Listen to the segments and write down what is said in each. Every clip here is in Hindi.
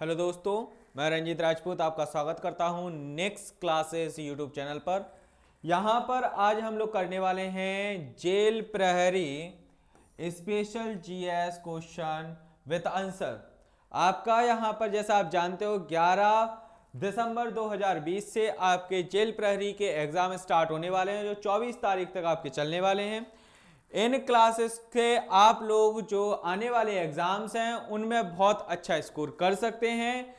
हेलो दोस्तों, मैं रंजीत राजपूत आपका स्वागत करता हूं नेक्स्ट क्लासेस यूट्यूब चैनल पर। यहां पर आज हम लोग करने वाले हैं जेल प्रहरी special GS question with answer. आपका यहां पर जैसा आप जानते हो 11 दिसंबर 2020 से आपके जेल प्रहरी के एग्जाम स्टार्ट होने वाले हैं, जो 24 तारीख तक आपके चलने वाले हैं। इन क्लासेस के आप लोग जो आने वाले एग्जाम्स हैं उनमें बहुत अच्छा स्कोर कर सकते हैं।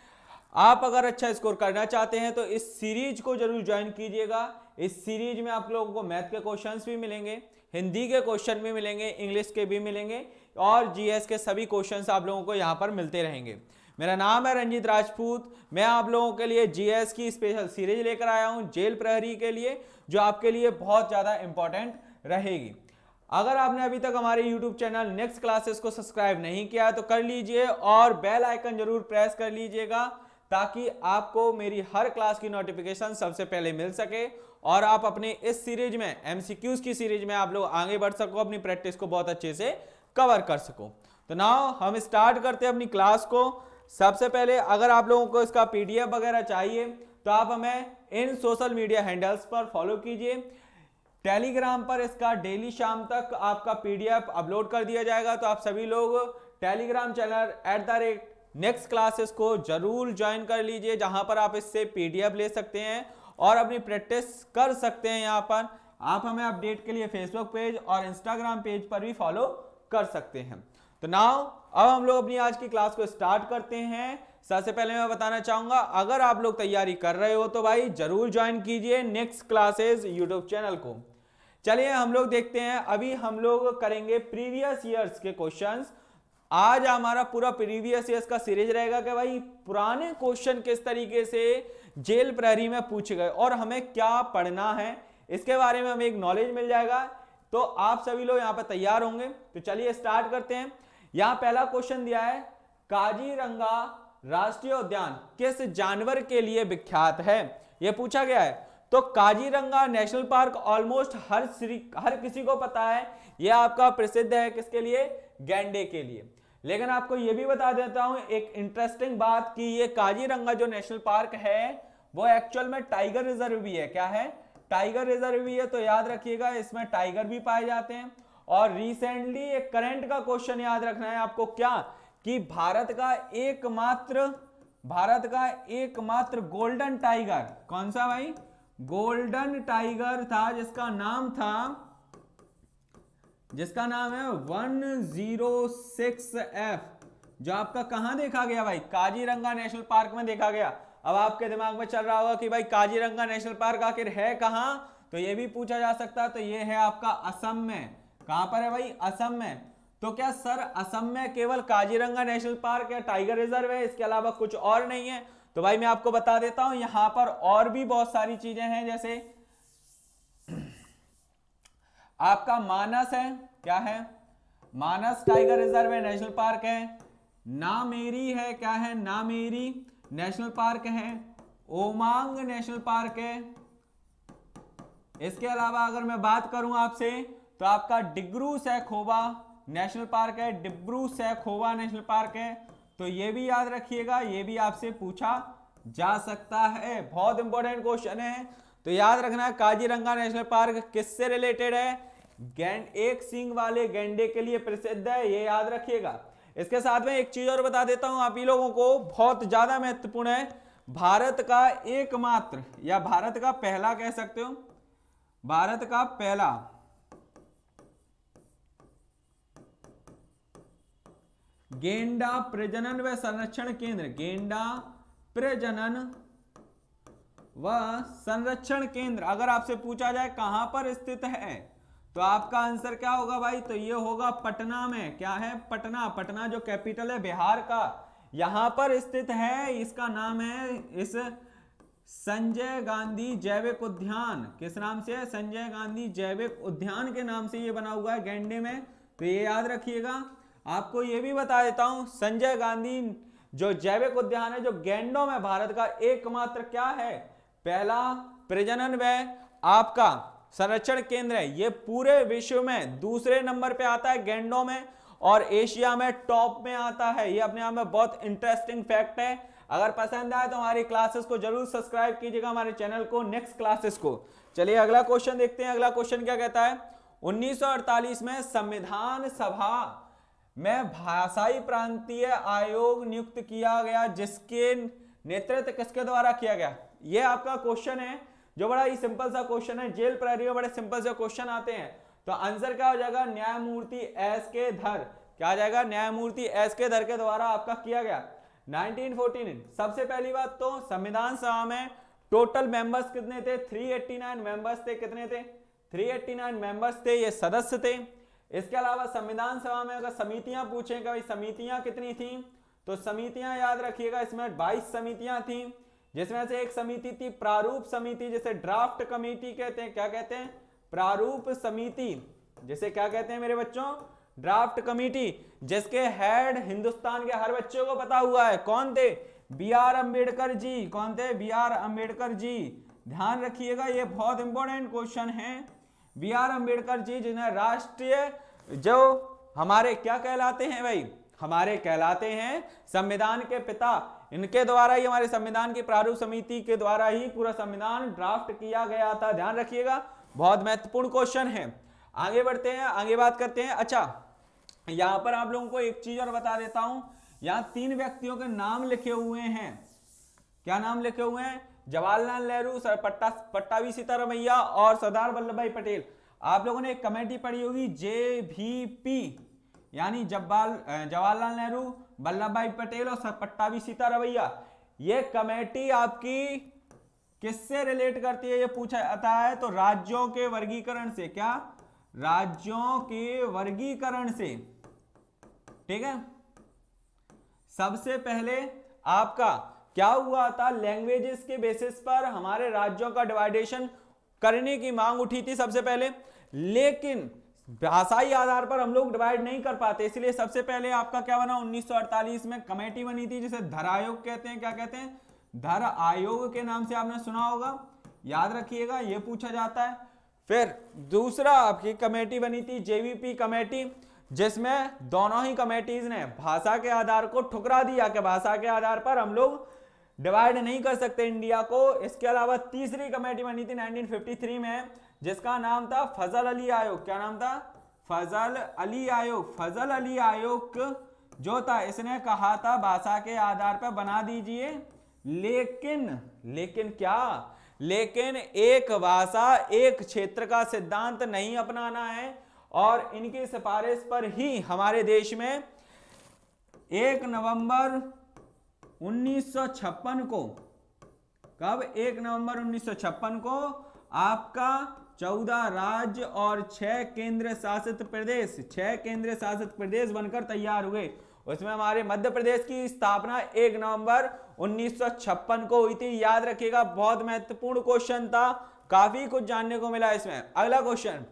आप अगर अच्छा स्कोर करना चाहते हैं तो इस सीरीज को जरूर ज्वाइन कीजिएगा। इस सीरीज में आप लोगों को मैथ के क्वेश्चंस भी मिलेंगे, हिंदी के क्वेश्चन भी मिलेंगे, इंग्लिश के भी मिलेंगे और जीएस के सभी क्वेश्चंस आप लोगों को यहां पर मिलते रहेंगे। मेरा नाम है रंजीत राजपूत। मैं आप लोगों के लिए जीएस की स्पेशल सीरीज लेकर आया हूं जेल प्रहरी के लिए, जो आपके लिए बहुत ज्यादा इंपॉर्टेंट रहेगी। अगर आपने अभी तक हमारे YouTube चैनल नेक्स्ट क्लासेस को सब्सक्राइब नहीं किया है तो कर लीजिए और बेल आइकन जरूर प्रेस कर लीजिएगा, ताकि आपको मेरी हर क्लास की नोटिफिकेशन सबसे पहले मिल सके और आप अपने इस सीरीज में एमसीक्यूज की सीरीज में आप लोग आगे बढ़ सको, अपनी प्रैक्टिस को बहुत अच्छे से कवर कर सको। तो नाउ हम स्टार्ट करते हैं अपनी क्लास को। सबसे पहले अगर आप लोगों को इसका पीडीएफ वगैरह चाहिए तो आप हमें इन सोशल मीडिया हैंडल्स पर फॉलो कीजिए। टेलीग्राम पर इसका डेली शाम तक आपका पीडीएफ अपलोड कर दिया जाएगा, तो आप सभी लोग टेलीग्राम चैनल @नेक्स्ट क्लासेस को जरूर ज्वाइन कर लीजिए, जहां पर आप इससे पीडीएफ ले सकते हैं और अपनी प्रैक्टिस कर सकते हैं। यहां पर आप हमें अपडेट के लिए फेसबुक पेज और इंस्टाग्राम पेज पर भी फॉलो कर सकते हैं। तो नाउ अब हम लोग अपनी आज की क्लास को स्टार्ट करते हैं। सबसे पहले मैं बताना चाहूंगा, अगर आप लोग तैयारी कर रहे हो तो भाई जरूर ज्वाइन कीजिए नेक्स्ट क्लासेस यूट्यूब चैनल को। चलिए हम लोग देखते हैं। अभी हम लोग करेंगे प्रीवियस ईयर्स के क्वेश्चंस। आज हमारा पूरा प्रीवियस ईयर्स का सीरीज रहेगा कि भाई पुराने क्वेश्चन किस तरीके से जेल प्रहरी में पूछे गए और हमें क्या पढ़ना है, इसके बारे में हमें एक नॉलेज मिल जाएगा। तो आप सभी लोग यहाँ पर तैयार होंगे, तो चलिए स्टार्ट करते हैं। यहाँ पहला क्वेश्चन दिया है, काजीरंगा राष्ट्रीय उद्यान किस जानवर के लिए विख्यात है, यह पूछा गया है। तो काजीरंगा नेशनल पार्क ऑलमोस्ट हर किसी को पता है, यह आपका प्रसिद्ध है किसके लिए, गैंडे के लिए। लेकिन आपको यह भी बता देता हूं एक इंटरेस्टिंग बात कि ये काजीरंगा जो नेशनल पार्क है वो एक्चुअल में टाइगर रिजर्व भी है। क्या है, टाइगर रिजर्व भी है। तो याद रखिएगा इसमें टाइगर भी पाए जाते हैं। और रिसेंटली एक करंट का क्वेश्चन याद रखना है आपको, क्या कि भारत का एकमात्र गोल्डन टाइगर कौन सा भाई, गोल्डन टाइगर था, जिसका नाम है 106F, जो आपका कहां देखा गया भाई, काजीरंगा नेशनल पार्क में देखा गया। अब आपके दिमाग में चल रहा होगा कि भाई काजीरंगा नेशनल पार्क आखिर है कहां, तो यह भी पूछा जा सकता है। तो यह है आपका असम में। कहां पर है भाई, असम में। तो क्या सर असम में केवल काजीरंगा नेशनल पार्क या टाइगर रिजर्व है, इसके अलावा कुछ और नहीं है? तो भाई मैं आपको बता देता हूं, यहां पर और भी बहुत सारी चीजें हैं। जैसे आपका मानस है, क्या है, मानस टाइगर रिजर्व है, नेशनल पार्क है। नामेरी है, क्या है, नामेरी नेशनल पार्क है। ओमांग नेशनल पार्क है। इसके अलावा अगर मैं बात करूं आपसे तो आपका डिब्रू सैखोवा नेशनल पार्क है, डिब्रू सैखोवा नेशनल पार्क है। तो ये भी याद रखिएगा, ये भी आपसे पूछा जा सकता है, बहुत इंपॉर्टेंट क्वेश्चन है। तो याद रखना है काजीरंगा नेशनल पार्क किससे रिलेटेड है, एक सींग वाले गैंडे के लिए प्रसिद्ध है, ये याद रखिएगा। इसके साथ में एक चीज और बता देता हूं आप ही लोगों को, बहुत ज्यादा महत्वपूर्ण है। भारत का एकमात्र या भारत का पहला कह सकते हो, भारत का पहला गेंडा प्रजनन व संरक्षण केंद्र, गेंडा प्रजनन व संरक्षण केंद्र अगर आपसे पूछा जाए कहां पर स्थित है, तो आपका आंसर क्या होगा भाई, तो ये होगा पटना में। क्या है, पटना। पटना जो कैपिटल है बिहार का, यहां पर स्थित है। इसका नाम है इस संजय गांधी जैविक उद्यान। किस नाम से है, संजय गांधी जैविक उद्यान के नाम से ये बना हुआ है गैंडे में। तो ये याद रखिएगा। आपको ये भी बता देता हूं, संजय गांधी जो जैविक उद्यान है जो गैंडों में भारत का एकमात्र क्या है, पहला प्रजनन व आपका संरक्षण केंद्र है। ये पूरे विश्व में दूसरे नंबर पे आता है गैंडों में। और एशिया में टॉप में आता है। ये अपने आप में बहुत इंटरेस्टिंग फैक्ट है। अगर पसंद आए तो हमारी क्लासेस को जरूर सब्सक्राइब कीजिएगा, हमारे चैनल को, नेक्स्ट क्लासेस को। चलिए अगला क्वेश्चन देखते हैं। अगला क्वेश्चन क्या कहता है, 1948 में संविधान सभा में भाषाई प्रांतीय आयोग नियुक्त किया गया, जिसके नेतृत्व किसके द्वारा किया गया। यह आपका क्वेश्चन है जो बड़ा ही सिंपल सा क्वेश्चन है। जेल प्रहरी में बड़े सिंपल से क्वेश्चन आते हैं, तो आंसर क्या हो जाएगा, न्यायमूर्ति एस के धर। क्या आ जाएगा, न्यायमूर्ति एस के धर के द्वारा आपका किया गया 1914। सबसे पहली बात तो संविधान सभा में टोटल मेंबर्स कितने थे, 389 मेंबर्स थे। कितने थे, 389 मेंबर्स थे, ये सदस्य थे। इसके अलावा संविधान सभा में अगर समितियां पूछें कि भाई समितियां कितनी थी, तो समितियां याद रखिएगा इसमें 22 समितियां थी, जिसमें से एक समिति थी प्रारूप समिति, जिसे ड्राफ्ट कमेटी कहते हैं। क्या कहते हैं, प्रारूप समिति, जिसे क्या कहते हैं मेरे बच्चों, ड्राफ्ट कमेटी, जिसके हेड हिंदुस्तान के हर बच्चे को पता हुआ है। कौन थे, बी आर अम्बेडकर जी। कौन थे, बी आर अम्बेडकर जी। ध्यान रखिएगा, ये बहुत इंपॉर्टेंट क्वेश्चन है। बी आर अम्बेडकर जी, जिन्हें राष्ट्रीय, जो हमारे क्या कहलाते हैं भाई, हमारे कहलाते हैं संविधान के पिता। इनके द्वारा ही, हमारे संविधान की प्रारूप समिति के द्वारा ही पूरा संविधान ड्राफ्ट किया गया था। ध्यान रखिएगा, बहुत महत्वपूर्ण क्वेश्चन है। आगे बढ़ते हैं, आगे बात करते हैं। अच्छा, यहां पर आप लोगों को एक चीज और बता देता हूं, यहां 3 व्यक्तियों के नाम लिखे हुए हैं। क्या नाम लिखे हुए हैं, जवाहरलाल नेहरू, पट्टाभी सीतारामैया और सरदार वल्लभ भाई पटेल। आप लोगों ने एक कमेटी पढ़ी होगी, JVP, यानी जवाहरलाल नेहरू, वल्लभ भाई पटेल और पट्टाभी सीतारामैया। ये कमेटी आपकी किससे रिलेट करती है, ये पूछा जाता है, तो राज्यों के वर्गीकरण से। क्या, राज्यों के वर्गीकरण से। ठीक है, सबसे पहले आपका क्या हुआ था, लैंग्वेजेस के बेसिस पर हमारे राज्यों का डिवाइडेशन करने की मांग उठी थी सबसे पहले, लेकिन भाषाई आधार पर हम लोग डिवाइड नहीं कर पाते, इसलिए सबसे पहले आपका क्या बना, 1948 में कमेटी बनी थी, जिसे धर आयोग कहते हैं। क्या कहते हैं, धर आयोग के नाम से आपने सुना होगा, याद रखिएगा, यह पूछा जाता है। फिर दूसरा आपकी कमेटी बनी थी, JVP कमेटी, जिसमें दोनों ही कमेटीज ने भाषा के आधार को ठुकरा दिया कि भाषा के आधार पर हम लोग डिवाइड नहीं कर सकते इंडिया को। इसके अलावा तीसरी कमेटी बनी थी 1953 में, जिसका नाम था फजल अली आयोग। क्या नाम था, फजल अली आयोग। फजल अली आयोग जो था, इसने कहा था भाषा के आधार पर बना दीजिए, लेकिन क्या, लेकिन एक भाषा एक क्षेत्र का सिद्धांत नहीं अपनाना है। और इनकी सिफारिश पर ही हमारे देश में 1 नवंबर 1956 को, कब, 1 नवंबर 1956 को आपका 14 राज्य और 6 केंद्र शासित प्रदेश, 6 केंद्र शासित प्रदेश बनकर तैयार हुए। उसमें हमारे मध्य प्रदेश की स्थापना 1 नवंबर 1956 को हुई थी। याद रखिएगा, बहुत महत्वपूर्ण क्वेश्चन था, काफी कुछ जानने को मिला इसमें। अगला क्वेश्चन,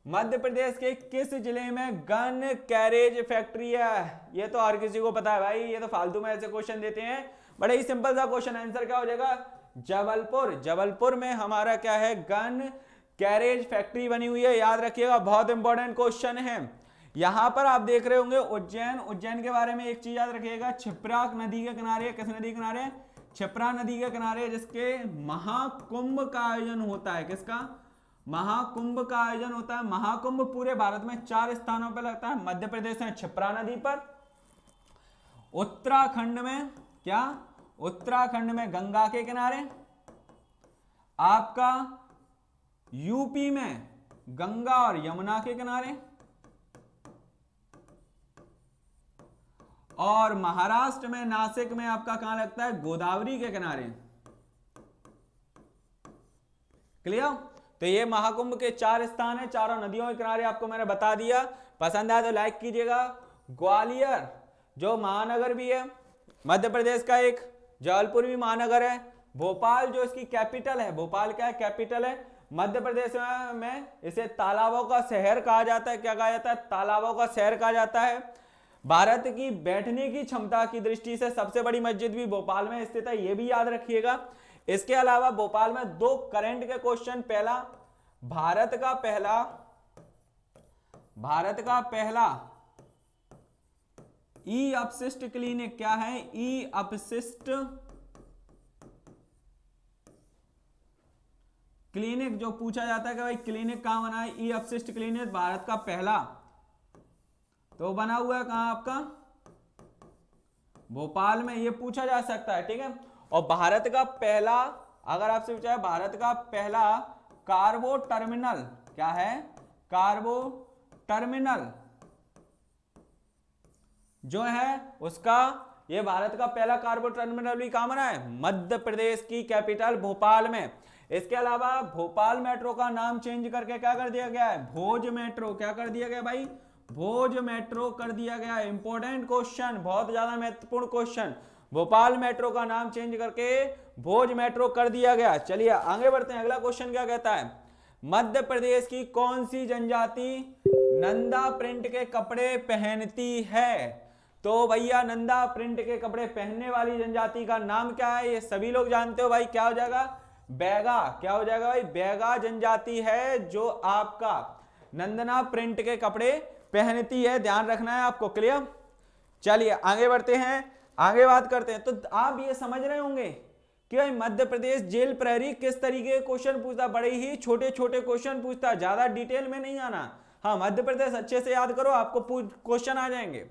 मध्य प्रदेश के किस जिले में गन कैरेज फैक्ट्री है। ये तो हर किसी को पता है भाई, ये तो फालतू में ऐसे क्वेश्चन देते हैं, बड़ा ही सिंपल सा क्वेश्चन। आंसर क्या हो जाएगा, जबलपुर। जबलपुर में हमारा क्या है, गन कैरेज फैक्ट्री बनी हुई है। याद रखिएगा, बहुत इंपॉर्टेंट क्वेश्चन है। यहां पर आप देख रहे होंगे उज्जैन, उज्जैन के बारे में एक चीज याद रखिएगा, क्षिप्रा नदी के किनारे, किस नदी के किनारे, क्षिप्रा नदी के किनारे, जिसके महाकुंभ का आयोजन होता है। किसका, महाकुंभ का आयोजन होता है। महाकुंभ पूरे भारत में 4 स्थानों पर लगता है। मध्य प्रदेश में क्षिप्रा नदी पर, उत्तराखंड में क्या, उत्तराखंड में गंगा के किनारे, आपका यूपी में गंगा और यमुना के किनारे, और महाराष्ट्र में नासिक में आपका कहां लगता है, गोदावरी के किनारे। क्लियर, तो ये महाकुंभ के 4 स्थान है, चारों नदियों के किनारे आपको मैंने बता दिया। पसंद आया तो लाइक कीजिएगा। ग्वालियर जो महानगर भी है मध्य प्रदेश का, एक जबलपुर भी महानगर है, भोपाल जो इसकी कैपिटल है, भोपाल क्या है, कैपिटल है। मध्य प्रदेश में इसे तालाबों का शहर कहा जाता है। क्या कहा जाता है, तालाबों का शहर कहा जाता है। भारत की बैठने की क्षमता की दृष्टि से सबसे बड़ी मस्जिद भी भोपाल में स्थित है, यह भी याद रखिएगा। इसके अलावा भोपाल में 2 करंट के क्वेश्चन, पहला भारत का पहला ई अपशिष्ट क्लिनिक क्या है? ई अपशिष्ट क्लिनिक जो पूछा जाता है कि भाई क्लिनिक कहां बना है, ई अपशिष्ट क्लिनिक भारत का पहला, तो बना हुआ है कहां आपका? भोपाल में, ये पूछा जा सकता है, ठीक है। और भारत का पहला, अगर आपसे पूछा है भारत का पहला कार्गो टर्मिनल क्या है? कार्गो टर्मिनल जो है उसका, ये भारत का पहला कार्गो टर्मिनल भी कहां बना है? मध्य प्रदेश की कैपिटल भोपाल में। इसके अलावा भोपाल मेट्रो का नाम चेंज करके क्या कर दिया गया है? भोज मेट्रो। क्या कर दिया गया भाई? भोज मेट्रो कर दिया गया। इंपॉर्टेंट क्वेश्चन, बहुत ज्यादा महत्वपूर्ण क्वेश्चन। भोपाल मेट्रो का नाम चेंज करके भोज मेट्रो कर दिया गया। चलिए आगे बढ़ते हैं, अगला क्वेश्चन क्या कहता है? मध्य प्रदेश की कौन सी जनजाति नंदा प्रिंट के कपड़े पहनती है? तो भैया नंदा प्रिंट के कपड़े पहनने वाली जनजाति का नाम क्या है? ये सभी लोग जानते हो भाई, क्या हो जाएगा? बैगा। क्या हो जाएगा भाई? बैगा जनजाति है जो आपका नंदना प्रिंट के कपड़े पहनती है, ध्यान रखना है आपको। क्लियर? चलिए आगे बढ़ते हैं, आगे बात करते हैं। तो आप ये समझ रहे होंगे कि भाई मध्य प्रदेश जेल प्रहरी किस तरीके के क्वेश्चन पूछता, बड़े ही छोटे छोटे क्वेश्चन पूछता, ज्यादा डिटेल में नहीं आना। हाँ, मध्य प्रदेश अच्छे से याद करो, आपको क्वेश्चन आ जाएंगे।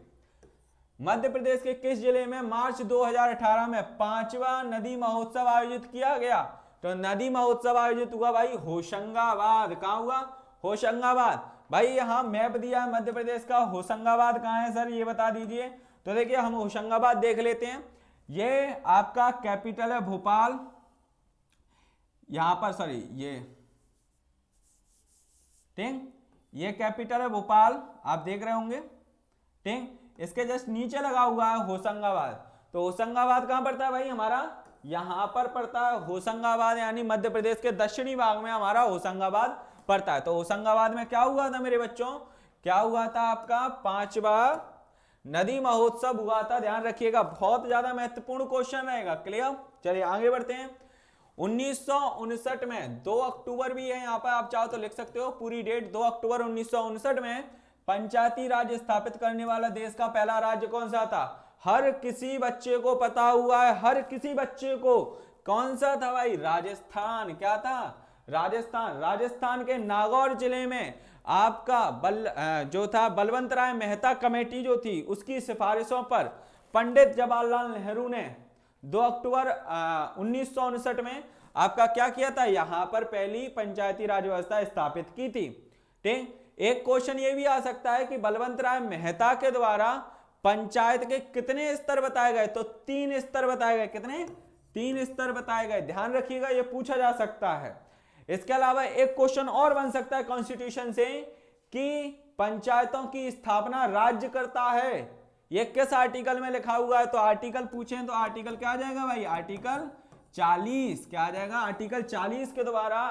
मध्य प्रदेश के किस जिले में मार्च 2018 में 5वां नदी महोत्सव आयोजित किया गया? तो नदी महोत्सव आयोजित हुआ भाई होशंगाबाद। कहां हुआ? होशंगाबाद। भाई यहां मैप दिया है मध्य प्रदेश का, होशंगाबाद कहां है सर, ये बता दीजिए। तो देखिए हम होशंगाबाद देख लेते हैं। ये आपका कैपिटल है भोपाल, यहां पर सॉरी ये ठीक, ये कैपिटल है भोपाल, आप देख रहे होंगे ठीक। इसके जस्ट नीचे लगा हुआ है होशंगाबाद। तो होशंगाबाद कहां पड़ता है भाई हमारा? यहां पर पड़ता है होशंगाबाद, यानी मध्य प्रदेश के दक्षिणी भाग में हमारा होशंगाबाद पड़ता है। तो होशंगाबाद में क्या हुआ था मेरे बच्चों? क्या हुआ था आपका? 5वां नदी महोत्सव हुआ था, ध्यान रखिएगा, बहुत ज्यादा महत्वपूर्ण क्वेश्चन रहेगा। क्लियर? चलिए आगे बढ़ते हैं। 1959 में 2 अक्टूबर भी है, यहां पर आप चाहो तो लिख सकते हो पूरी डेट। 2 अक्टूबर 1959 में पंचायती राज स्थापित करने वाला देश का पहला राज्य कौन सा था? हर किसी बच्चे को पता हुआ है, हर किसी बच्चे को। कौन सा था भाई? राजस्थान। क्या था? राजस्थान। राजस्थान के नागौर जिले में आपका जो था बलवंत राय मेहता कमेटी जो थी, उसकी सिफारिशों पर पंडित जवाहरलाल नेहरू ने 2 अक्टूबर 1959 में आपका क्या किया था? यहां पर पहली पंचायती राज व्यवस्था स्थापित की थी। ठीक। एक क्वेश्चन ये भी आ सकता है कि बलवंत राय मेहता के द्वारा पंचायत के कितने स्तर बताए गए? तो 3 स्तर बताए गए। कितने? 3 स्तर बताए गए, ध्यान रखिएगा, ये पूछा जा सकता है। इसके अलावा एक क्वेश्चन और बन सकता है कॉन्स्टिट्यूशन से कि पंचायतों की स्थापना राज्य करता है, ये किस आर्टिकल में लिखा हुआ है? तो आर्टिकल पूछें तो आर्टिकल क्या आ जाएगा भाई? आर्टिकल 40। क्या आ जाएगा? आर्टिकल 40 के द्वारा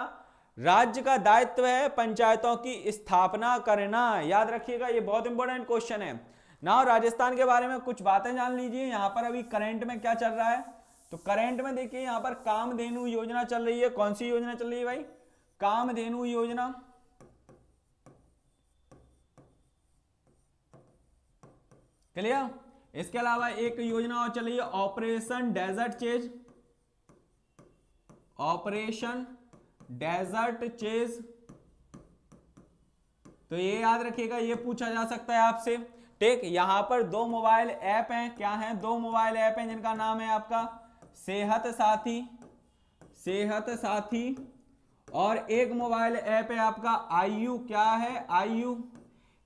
राज्य का दायित्व है पंचायतों की स्थापना करना। याद रखिएगा, ये बहुत इंपॉर्टेंट क्वेश्चन है ना। राजस्थान के बारे में कुछ बातें जान लीजिए। यहां पर अभी करंट में क्या चल रहा है? तो करंट में देखिए यहां पर कामधेनु योजना चल रही है। कौन सी योजना चल रही है भाई? कामधेनु योजना। क्लियर? इसके अलावा एक योजना और चल रही है operation desert chase. Operation desert chase, तो ये याद रखिएगा, ये पूछा जा सकता है आपसे। ठीक। यहां पर 2 मोबाइल ऐप हैं। क्या हैं? 2 मोबाइल ऐप हैं जिनका नाम है आपका सेहत साथी, सेहत साथी, और एक मोबाइल ऐप है आपका आयु। क्या है? आयु।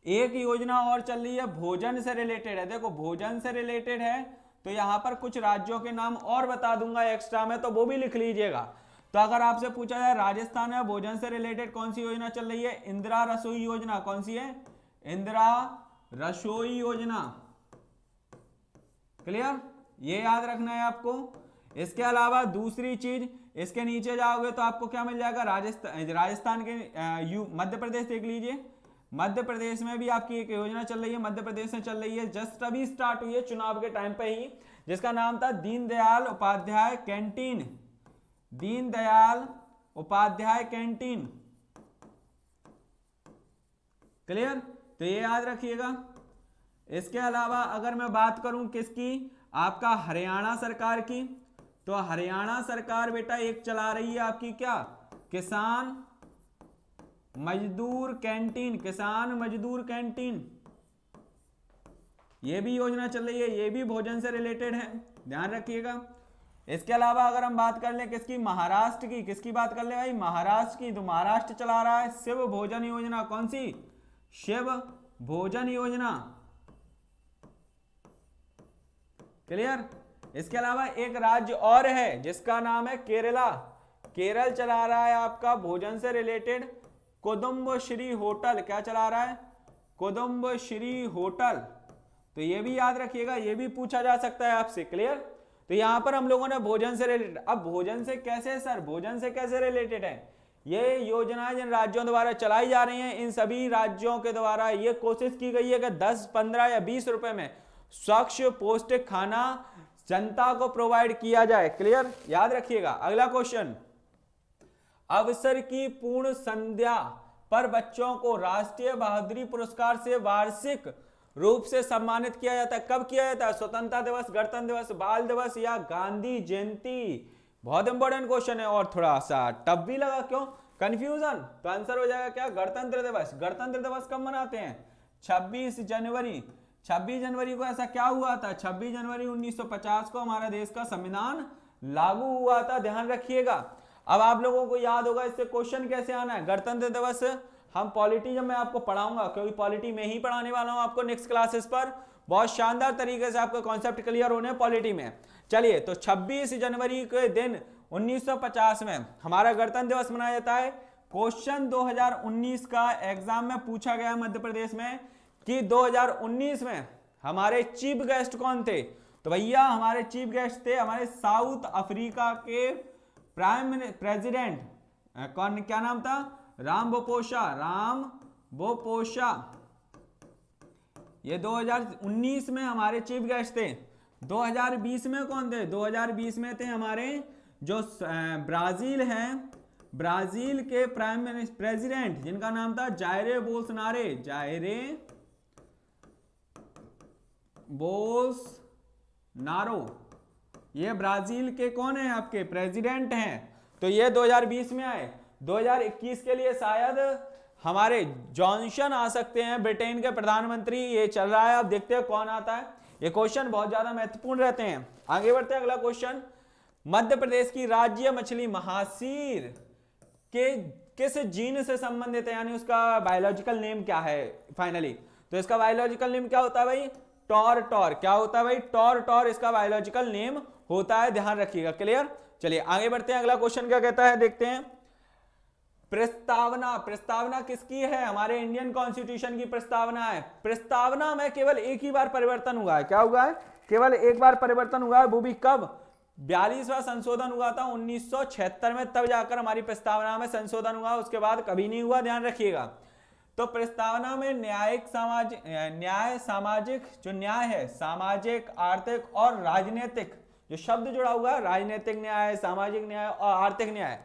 एक योजना और चल रही है भोजन से रिलेटेड है। देखो भोजन से रिलेटेड है, तो यहां पर कुछ राज्यों के नाम और बता दूंगा एक्स्ट्रा में, तो वो भी लिख लीजिएगा। तो अगर आपसे पूछा जाए राजस्थान में भोजन से रिलेटेड कौन सी योजना चल रही है? इंदिरा रसोई योजना। कौन सी है? इंदिरा रसोई योजना। क्लियर? ये याद रखना है आपको। इसके अलावा दूसरी चीज, इसके नीचे जाओगे तो आपको क्या मिल जाएगा? राजस्थान के मध्य प्रदेश देख लीजिए। मध्य प्रदेश में भी आपकी एक योजना चल रही है, मध्य प्रदेश में चल रही है, जस्ट अभी स्टार्ट हुई है चुनाव के टाइम पे ही, जिसका नाम था Deendayal Upadhyay canteen. Deendayal Upadhyay canteen. Clear? तो ये याद रखिएगा। इसके अलावा अगर मैं बात करूं किसकी, आपका हरियाणा सरकार की, तो हरियाणा सरकार बेटा एक चला रही है आपकी क्या, किसान मजदूर कैंटीन, किसान मजदूर कैंटीन, ये भी योजना चल रही है, ये भी भोजन से रिलेटेड है, ध्यान रखिएगा। इसके अलावा अगर हम बात कर लें किसकी, महाराष्ट्र की, किसकी बात कर ले भाई, महाराष्ट्र की, तो महाराष्ट्र चला रहा है शिव भोजन योजना, कौन सी, शिव भोजन योजना, क्लियर। इसके अलावा एक राज्य और है जिसका नाम है केरला, केरल चला रहा है आपका भोजन से रिलेटेड कुदुम्बश्री होटल, क्या चला रहा है, कुदुम्बश्री होटल, तो ये भी याद रखिएगा, ये भी पूछा जा सकता है आपसे, क्लियर। तो यहां पर हम लोगों ने भोजन से रिलेटेड, अब भोजन से कैसे सर, भोजन से कैसे रिलेटेड है, ये योजनाएं जिन राज्यों द्वारा चलाई जा रही हैं, इन सभी राज्यों के द्वारा ये कोशिश की गई है कि 10, 15 या 20 रुपए में स्वच्छ पौष्टिक खाना जनता को प्रोवाइड किया जाए, क्लियर, याद रखिएगा। अगला क्वेश्चन, अवसर की पूर्ण संध्या पर बच्चों को राष्ट्रीय बहादुरी पुरस्कार से वार्षिक रूप से सम्मानित किया जाता है, कब किया जाता है, स्वतंत्रता दिवस, गणतंत्र दिवस, बाल दिवस या गांधी जयंती, बहुत इंपॉर्टेंट क्वेश्चन है और थोड़ा सा टफ भी लगा, क्यों, कंफ्यूजन, तो आंसर हो जाएगा क्या, गणतंत्र दिवस। गणतंत्र दिवस कब मनाते हैं, 26 जनवरी, 26 जनवरी को ऐसा क्या हुआ था, 26 जनवरी 1950 को हमारा देश का संविधान लागू हुआ था, ध्यान रखिएगा। अब आप लोगों को याद होगा इससे क्वेश्चन कैसे आना है, गणतंत्र दिवस हम पॉलिटी जब मैं आपको पढ़ाऊंगा, क्योंकि पॉलिटी में ही पढ़ाने वाला हूं आपको नेक्स्ट क्लासेस पर, बहुत शानदार तरीके से आपका कॉन्सेप्ट क्लियर होने पॉलिटी में। चलिए, तो 26 जनवरी के दिन 1950 में हमारा गणतंत्र दिवस मनाया जाता है। क्वेश्चन 2019 का एग्जाम में पूछा गया मध्य प्रदेश में कि 2019 में हमारे चीफ गेस्ट कौन थे, तो भैया हमारे चीफ गेस्ट थे हमारे साउथ अफ्रीका के प्राइम प्रेसिडेंट, कौन, क्या नाम था, रामफोसा, रामफोसा, ये 2019 में हमारे चीफ गेस्ट थे। 2020 में कौन थे, 2020 में थे हमारे जो ब्राजील हैं, ब्राजील के प्राइम प्रेसिडेंट जिनका नाम था जायरे बोल्सोनारो, जायरे बोल्सोनारो, ये ब्राजील के कौन है आपके प्रेसिडेंट हैं, तो ये 2020 में आए। 2021 के लिए शायद हमारे जॉनसन आ सकते हैं, ब्रिटेन के प्रधानमंत्री, ये चल रहा है, अब देखते हैं कौन आता है। ये क्वेश्चन बहुत ज्यादा महत्वपूर्ण रहते हैं। आगे बढ़ते हैं, अगला क्वेश्चन, मध्य प्रदेश की राज्य मछली महासीर के किस जीन से संबंधित है, यानी उसका बायोलॉजिकल नेम क्या है फाइनली, तो इसका बायोलॉजिकल नेम क्या होता है भाई, टॉर, टॉर, क्या होता है भाई, टॉर, टॉर इसका बायोलॉजिकल नेम होता है, ध्यान रखिएगा, क्लियर। चलिए आगे बढ़ते हैं, अगला क्वेश्चन क्या कहता है देखते हैं। प्रस्तावना, प्रस्तावना किसकी है, हमारे इंडियन कॉन्स्टिट्यूशन की प्रस्तावना है। प्रस्तावना में केवल एक ही बार परिवर्तन हुआ है, क्या हुआ है, केवल एक बार परिवर्तन हुआ है, वो भी कब, 42वां संशोधन हुआ था 1976 में, तब जाकर हमारी प्रस्तावना में संशोधन हुआ, उसके बाद कभी नहीं हुआ, ध्यान रखिएगा। तो प्रस्तावना में न्यायिक सामाजिक, न्याय सामाजिक, जो न्याय है सामाजिक, आर्थिक और राजनीतिक, जो शब्द जुड़ा हुआ है, राजनीतिक न्याय, सामाजिक न्याय और आर्थिक न्याय,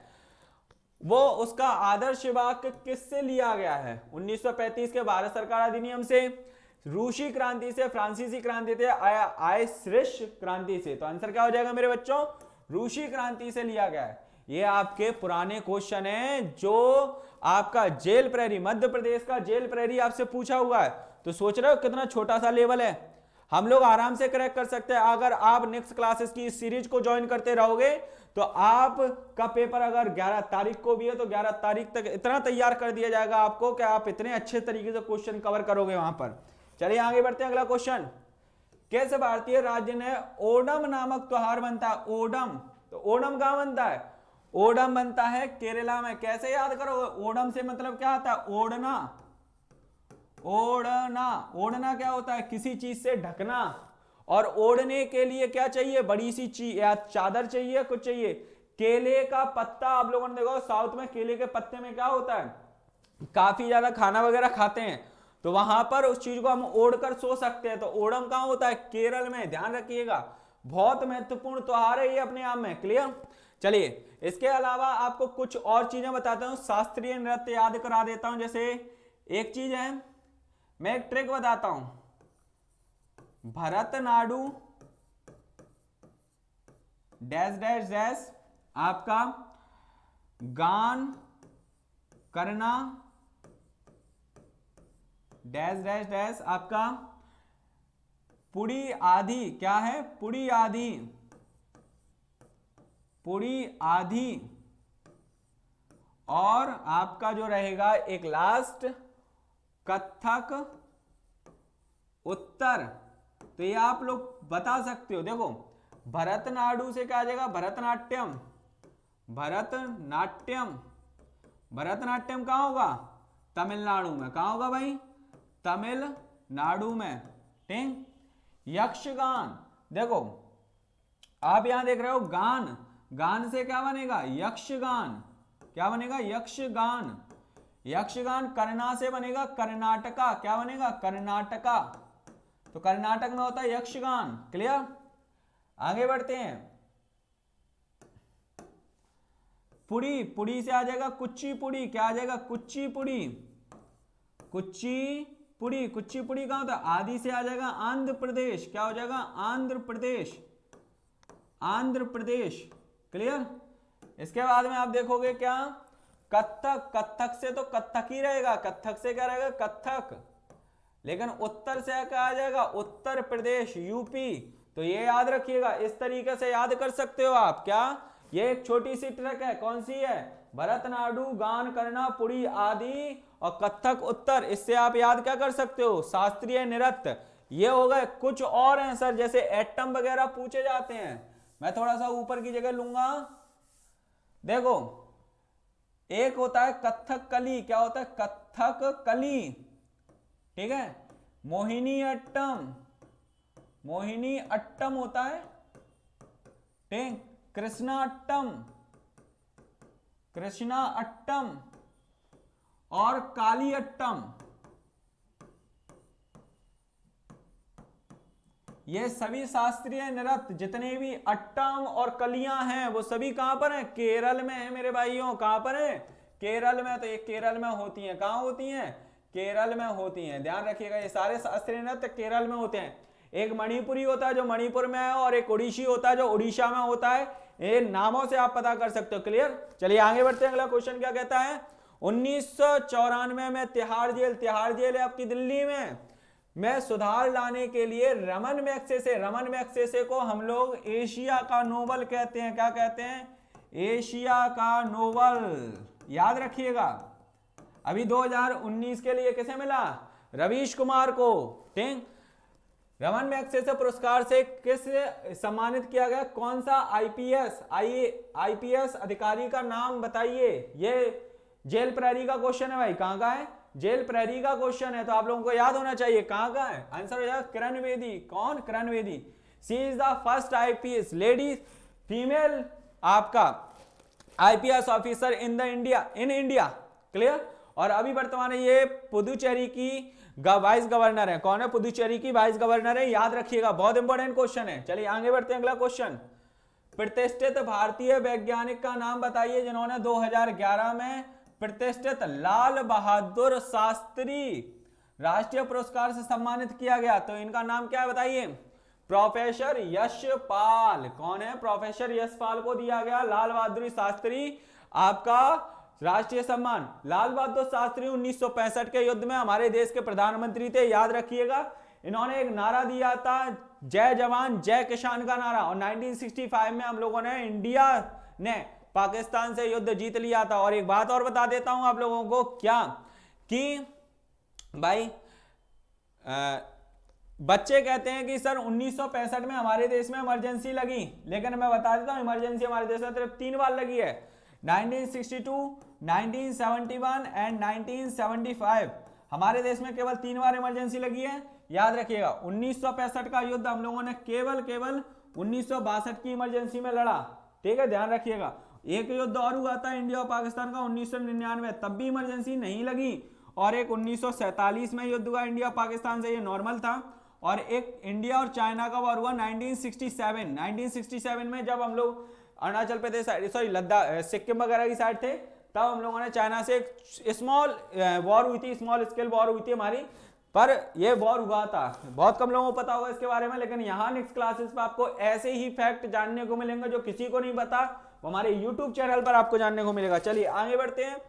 वो उसका आदर्श वाक्य किससे लिया गया है, 1935 के भारत सरकार अधिनियम से, रूसी क्रांति से, फ्रांसीसी क्रांति से, आयरिश क्रांति से, तो आंसर क्या हो जाएगा मेरे बच्चों, रूसी क्रांति से लिया गया है। ये आपके पुराने क्वेश्चन है जो आपका जेल प्रहरी, मध्य प्रदेश का जेल प्रहरी आपसे पूछा हुआ है, तो सोच रहे हो कितना छोटा सा लेवल है, हम लोग आराम से क्रैक कर सकते हैं अगर आप नेक्स्ट क्लासेस की इस सीरीज को ज्वाइन करते रहोगे। तो आपका पेपर अगर 11 तारीख को भी है तो 11 तारीख तक इतना तैयार कर दिया जाएगा आपको कि आप इतने अच्छे तरीके से क्वेश्चन कवर करोगे वहां पर। चलिए आगे बढ़ते हैं, अगला क्वेश्चन, किस भारतीय राज्य ने ओणम नामक त्योहार बनता है, ओणम, तो ओणम कहां बनता है, ओणम बनता है केरला में। कैसे याद करोगे, ओणम से मतलब क्या आता है, ओढ़ना, ओढ़ना, ओढ़ना क्या होता है, किसी चीज से ढकना, और ओढ़ने के लिए क्या चाहिए, बड़ी सी चीज या चादर चाहिए, कुछ चाहिए, केले का पत्ता। आप लोगों ने देखो साउथ में केले के पत्ते में क्या होता है, काफी ज्यादा खाना वगैरह खाते हैं, तो वहां पर उस चीज को हम ओढ़कर सो सकते हैं। तो ओणम कहां होता है, केरल में, ध्यान रखिएगा, बहुत महत्वपूर्ण त्योहार है ये अपने आप में, क्लियर। चलिए इसके अलावा आपको कुछ और चीजें बताता हूं, शास्त्रीय नृत्य याद करा देता हूं। जैसे एक चीज है, मैं एक ट्रिक बताता हूं, भरतनाडु डैश डैश डैश आपका गान करना डैश डैश डैश आपका पुड़ी आदि, क्या है पुड़ी आदि, पुड़ी आदि, और आपका जो रहेगा एक लास्ट कथक उत्तर। तो ये आप लोग बता सकते हो। देखो भरतनाडु से क्या आ जाएगा भरतनाट्यम, भरतनाट्यम, भरतनाट्यम कहां होगा तमिलनाडु में, कहां होगा भाई तमिलनाडु में, ठीक। यक्षगान, देखो आप यहां देख रहे हो गान, गान से क्या बनेगा यक्षगान, क्या बनेगा यक्षगान, यक्षगान करना से बनेगा कर्नाटका, क्या बनेगा कर्नाटका, तो कर्नाटक में होता है यक्षगान। क्लियर, आगे बढ़ते हैं। पुड़ी, पुड़ी से आ जाएगा कुचिपुड़ी, क्या आ जाएगा कुचिपुड़ी, कुचिपुड़ी, कुचिपुड़ी कहां होता है आदि से आ जाएगा आंध्र प्रदेश, क्या हो जाएगा आंध्र प्रदेश, आंध्र प्रदेश। क्लियर, इसके बाद में आप देखोगे क्या कथक, कथक से तो कथक ही रहेगा, कथक से क्या रहेगा कथक, लेकिन उत्तर से क्या आ जाएगा उत्तर प्रदेश यूपी। तो ये याद रखिएगा, इस तरीके से याद कर सकते हो आप। क्या ये एक छोटी सी ट्रिक है, कौन सी है भरतनाडु गान करना पुड़ी आदि और कथक उत्तर, इससे आप याद क्या कर सकते हो शास्त्रीय नृत्य। ये हो गए, कुछ और हैं सर जैसे एटम वगैरह पूछे जाते हैं, मैं थोड़ा सा ऊपर की जगह लूंगा। देखो एक होता है कथक कली, क्या होता है कथक कली, ठीक है, मोहिनी अट्टम, मोहिनी अट्टम होता है, ठीक, कृष्णा अट्टम, कृष्णा अट्टम और काली अट्टम। ये सभी शास्त्रीय नृत्य जितने भी अट्टम और कलियां हैं वो सभी कहां पर हैं केरल में है मेरे भाइयों, कहां पर है केरल में। तो ये केरल में होती हैं, कहां होती हैं केरल में होती हैं, ध्यान रखिएगा ये सारे शास्त्रीय नृत्य केरल में होते हैं। एक मणिपुरी होता है जो मणिपुर में है और एक ओडिशी होता है जो उड़ीसा में होता है, ये नामों से आप पता कर सकते हो। क्लियर, चलिए आगे बढ़ते हैं। अगला क्वेश्चन क्या कहता है 1994 में तिहाड़ जेल, तिहाड़ जेल है आपकी दिल्ली में सुधार लाने के लिए रमन मैग्सेसे, रमन मैग्सेसे को हम लोग एशिया का नोबल कहते हैं, क्या कहते हैं एशिया का नोबल, याद रखिएगा। अभी 2019 के लिए किसे मिला रवीश कुमार को, ठीक। रमन मैग्सेसे पुरस्कार से किस सम्मानित किया गया, कौन सा आईपीएस अधिकारी का नाम बताइए। ये जेल प्रहरी का क्वेश्चन है भाई, कहां का है जेल प्रहरी का क्वेश्चन है, तो आप लोगों को याद होना चाहिए कहां का है आंसर हो जाएगा किरण बेदी। कौन Kiran Bedi, she is the first IPS lady female आपका IPS officer in India. Clear, और अभी वर्तमान में ये पुदुचेरी की वाइस गवर्नर है। कौन है पुदुचेरी की वाइस गवर्नर है, याद रखिएगा, बहुत इंपॉर्टेंट क्वेश्चन है। चलिए आगे बढ़ते हैं, अगला क्वेश्चन प्रतिष्ठित भारतीय वैज्ञानिक का नाम बताइए जिन्होंने 2011 में प्रतिष्ठित लाल बहादुर शास्त्री राष्ट्रीय पुरस्कार से सम्मानित किया गया। तो इनका नाम क्या है बताइए, प्रोफेसर यशपाल। कौन है प्रोफेसर यशपाल को दिया गया लाल बहादुर शास्त्री आपका राष्ट्रीय सम्मान। लाल बहादुर शास्त्री 1965 के युद्ध में हमारे देश के प्रधानमंत्री थे, याद रखिएगा। इन्होंने एक नारा दिया था जय जवान जय किसान का नारा, और 1965 में हम लोगों ने इंडिया ने पाकिस्तान से युद्ध जीत लिया था। और एक बात और बता देता हूं आप लोगों को, क्या कि भाई बच्चे कहते हैं कि सर 1965 में हमारे देश में इमरजेंसी लगी, लेकिन मैं बता देता हूं इमरजेंसी हमारे देश में सिर्फ 3 बार लगी है, 1962, 1971 एंड 1975। हमारे देश में केवल 3 बार इमरजेंसी लगी है, याद रखिएगा। 1965 का युद्ध हम लोगों ने केवल 1962 की इमरजेंसी में लड़ा, ठीक है, ध्यान रखिएगा। एक युद्ध और हुआ था इंडिया और पाकिस्तान का 1999, तब भी इमरजेंसी नहीं लगी, और एक 1947 में युद्ध हुआ इंडिया पाकिस्तान से, ये नॉर्मल था। और एक इंडिया और चाइना का वॉर हुआ 1967 में, जब हम लोग अरुणाचल प्रदेश सॉरी लद्दाख सिक्किम वगैरह की साइड थे, तब हम लोगों ने चाइना से एक स्मॉल वॉर हुई थी, स्मॉल स्केल वॉर हुई थी हमारी पर ये बहुत हुआ था, बहुत कम लोगों को पता होगा इसके बारे में, लेकिन यहाँ नेक्स्ट क्लासेस पे आपको ऐसे ही फैक्ट जानने को मिलेंगे जो किसी को नहीं पता, वो हमारे यूट्यूब चैनल पर आपको जानने को मिलेगा। चलिए आगे बढ़ते हैं।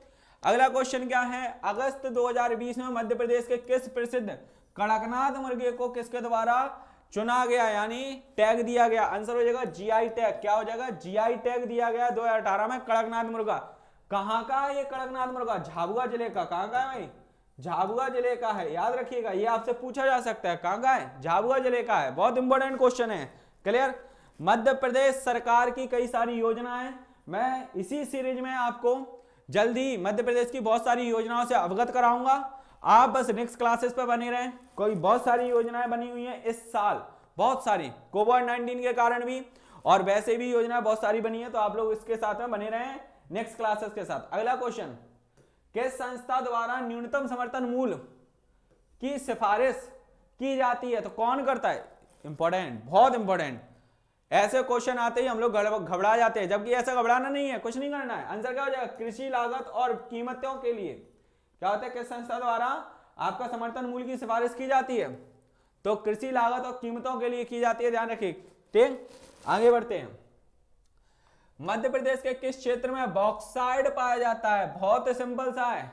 अगला क्वेश्चन क्या है, अगस्त 2020 में मध्य प्रदेश के किस प्रसिद्ध कड़कनाथ मुर्गे को किसके द्वारा चुना गया, यानी टैग दिया गया? आंसर हो जाएगा जीआई टैग। क्या हो जाएगा? जीआई टैग दिया गया 2018 में कड़कनाथ मुर्गा। कहां का है ये कड़कनाथ मुर्गा? झाबुआ जिले का। कहां का है भाई? झाबुआ जिले का है, याद रखिएगा, ये आपसे पूछा जा सकता है। कहां का है? झाबुआ जिले का है। बहुत इंपॉर्टेंट क्वेश्चन है। क्लियर? मध्य प्रदेश सरकार की कई सारी योजनाएं, मैं इसी सीरीज में आपको जल्दी मध्य प्रदेश की बहुत सारी योजनाओं से अवगत कराऊंगा। आप बस नेक्स्ट क्लासेस पे बने रहें। कोई बहुत सारी योजनाएं बनी हुई हैं इस साल, बहुत सारी, कोविड-19 के कारण भी और वैसे भी योजनाएं बहुत सारी बनी है, तो आप लोग इसके साथ में बने रहें नेक्स्ट क्लासेस के साथ। अगला क्वेश्चन, किस संस्था द्वारा न्यूनतम समर्थन मूल्य की सिफारिश की जाती है? तो कौन करता है? इंपॉर्टेंट, बहुत इंपॉर्टेंट। ऐसे क्वेश्चन आते ही हम लोग घबरा जाते हैं, जबकि ऐसा घबराना नहीं है, कुछ नहीं करना है। आंसर क्या हो जाएगा? कृषि लागत और कीमतों के लिए क्या होता है? किस संस्था द्वारा आपका समर्थन मूल्य की सिफारिश की जाती है? तो कृषि लागत और कीमतों के लिए की जाती है, ध्यान रखिए। ठीक, आगे बढ़ते हैं। मध्य प्रदेश के किस क्षेत्र में बॉक्साइट पाया जाता है? बहुत सिंपल सा है।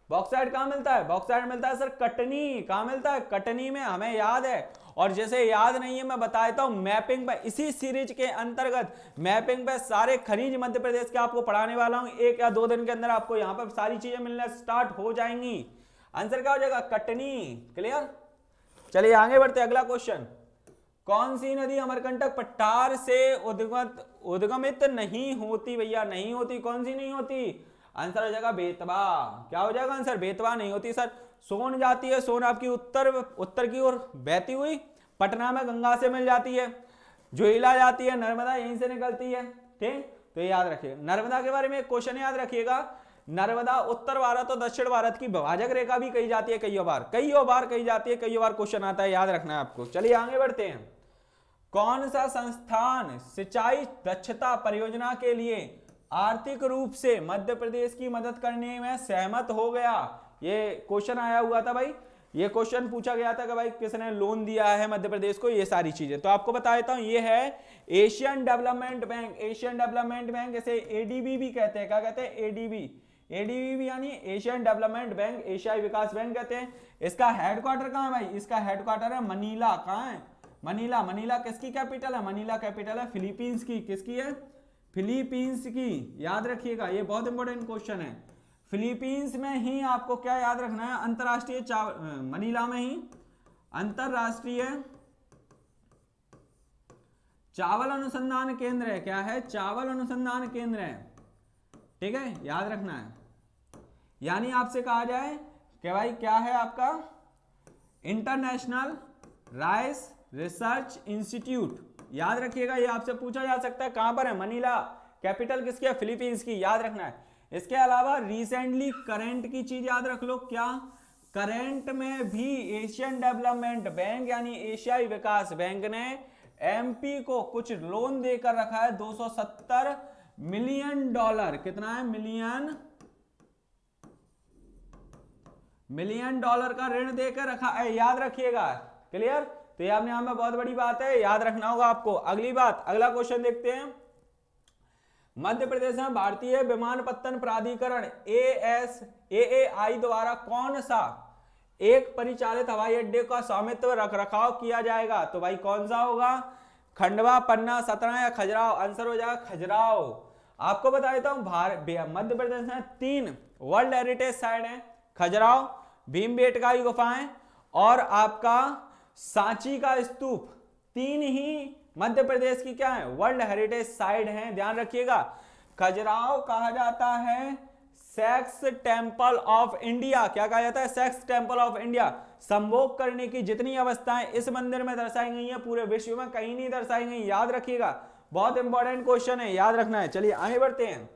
बॉक्साइट कहां मिलता है? बॉक्साइट मिलता है सर कटनी। कहां मिलता है? कटनी में, हमें याद है। और जैसे याद नहीं है मैं बता देता हूं, मैपिंग पे, इसी सीरीज के अंतर्गत मैपिंग पे सारे खनिज मध्य प्रदेश के आपको पढ़ाने वाला हूं। 1 या 2 दिन के अंदर आपको यहां पर सारी चीजें मिलना स्टार्ट हो जाएंगी। आंसर क्या हो जाएगा? कटनी। क्लियर? चलिए आगे बढ़ते। अगला क्वेश्चन, कौन सी नदी अमरकंटक पठार से उद्गमित नहीं होती? भैया नहीं होती। कौन सी नहीं होती? आंसर हो जाएगा बेतवा। क्या हो जाएगा आंसर? बेतवा नहीं होती सर। सोन जाती है, सोन आपकी उत्तर की ओर बहती हुई पटना में गंगा से मिल जाती है। जोइला जाती है, नर्मदा यहीं से निकलती है। ठीक, तो ये याद रखिए। नर्मदा के बारे में एक क्वेश्चन याद रखिएगा, नर्मदा उत्तर भारत और दक्षिण भारत की विभाजक रेखा भी कही जाती है, कई बार कही जाती है, कई बार क्वेश्चन आता है, याद रखना है आपको। चलिए आगे बढ़ते हैं। कौन सा संस्थान सिंचाई दक्षता परियोजना के लिए आर्थिक रूप से मध्य प्रदेश की मदद करने में सहमत हो गया? ये क्वेश्चन आया हुआ था भाई, ये क्वेश्चन पूछा गया था कि भाई किसने लोन दिया है मध्य प्रदेश को, ये सारी चीजें। तो आपको बता देता हूं, ये है Asian development bank. Asian development bank, इसे एडीबी भी कहते हैं। क्या कहते हैं? एडीबी। एडीबी यानी एशियन डेवलपमेंट बैंक, एशियाई विकास बैंक कहते हैं। इसका हेडक्वार्टर कहां है भाई? इसका हेडक्वार्टर है मनीला। कहां है? मनीला। मनीला किसकी कैपिटल है? मनीला कैपिटल है फिलीपींस की। किसकी है? फिलीपींस की। याद रखिएगा, ये बहुत इंपॉर्टेंट क्वेश्चन है। फिलीपींस में ही आपको क्या याद रखना है? अंतरराष्ट्रीय मनीला में ही अंतरराष्ट्रीय चावल अनुसंधान केंद्र है। क्या है? चावल अनुसंधान केंद्र है। ठीक है, याद रखना है। यानी आपसे कहा जाए कि भाई क्या है आपका? International rice research institute. याद रखिएगा, ये आपसे पूछा जा सकता है। कहां पर है? मनीला। कैपिटल किसकी है? फिलीपींस की। याद रखना है। इसके अलावा रिसेंटली करंट की चीज याद रख लो। क्या? करंट में भी एशियन डेवलपमेंट बैंक यानी एशियाई विकास बैंक ने एमपी को कुछ लोन देकर रखा है, $270 मिलियन। कितना है? मिलियन डॉलर का ऋण देकर रखा है, याद रखिएगा। क्लियर? तो ये आपने यहां में बहुत बड़ी बात है, याद रखना होगा आपको। अगली बात, अगला क्वेश्चन देखते हैं। मध्य प्रदेश में भारतीय विमानपत्तन प्राधिकरण AAI द्वारा कौन सा एक परिचालित हवाई अड्डे का स्वामित्व रख रखाव किया जाएगा? तो भाई कौन सा होगा? खंडवा, पन्ना, सतना या खजुराहो? आंसर हो जाएगा खजुराहो। आपको बता देता हूं, मध्य प्रदेश में 3 वर्ल्ड हेरिटेज साइट है। खजुराहो, भीमबेटका की गुफाएं और आपका सांची का स्तूप। 3 ही मध्य प्रदेश की क्या है? वर्ल्ड हेरिटेज साइट हैं, ध्यान रखिएगा। खजुराहो कहा जाता है सेक्स टेंपल ऑफ इंडिया। क्या कहा जाता है? Sex temple of India. संभोग करने की जितनी अवस्थाएं इस मंदिर में दर्शाई गई हैं, पूरे विश्व में कहीं नहीं दर्शाई गई, याद रखिएगा। बहुत इंपॉर्टेंट क्वेश्चन है, याद रखना है। चलिए आगे बढ़ते हैं।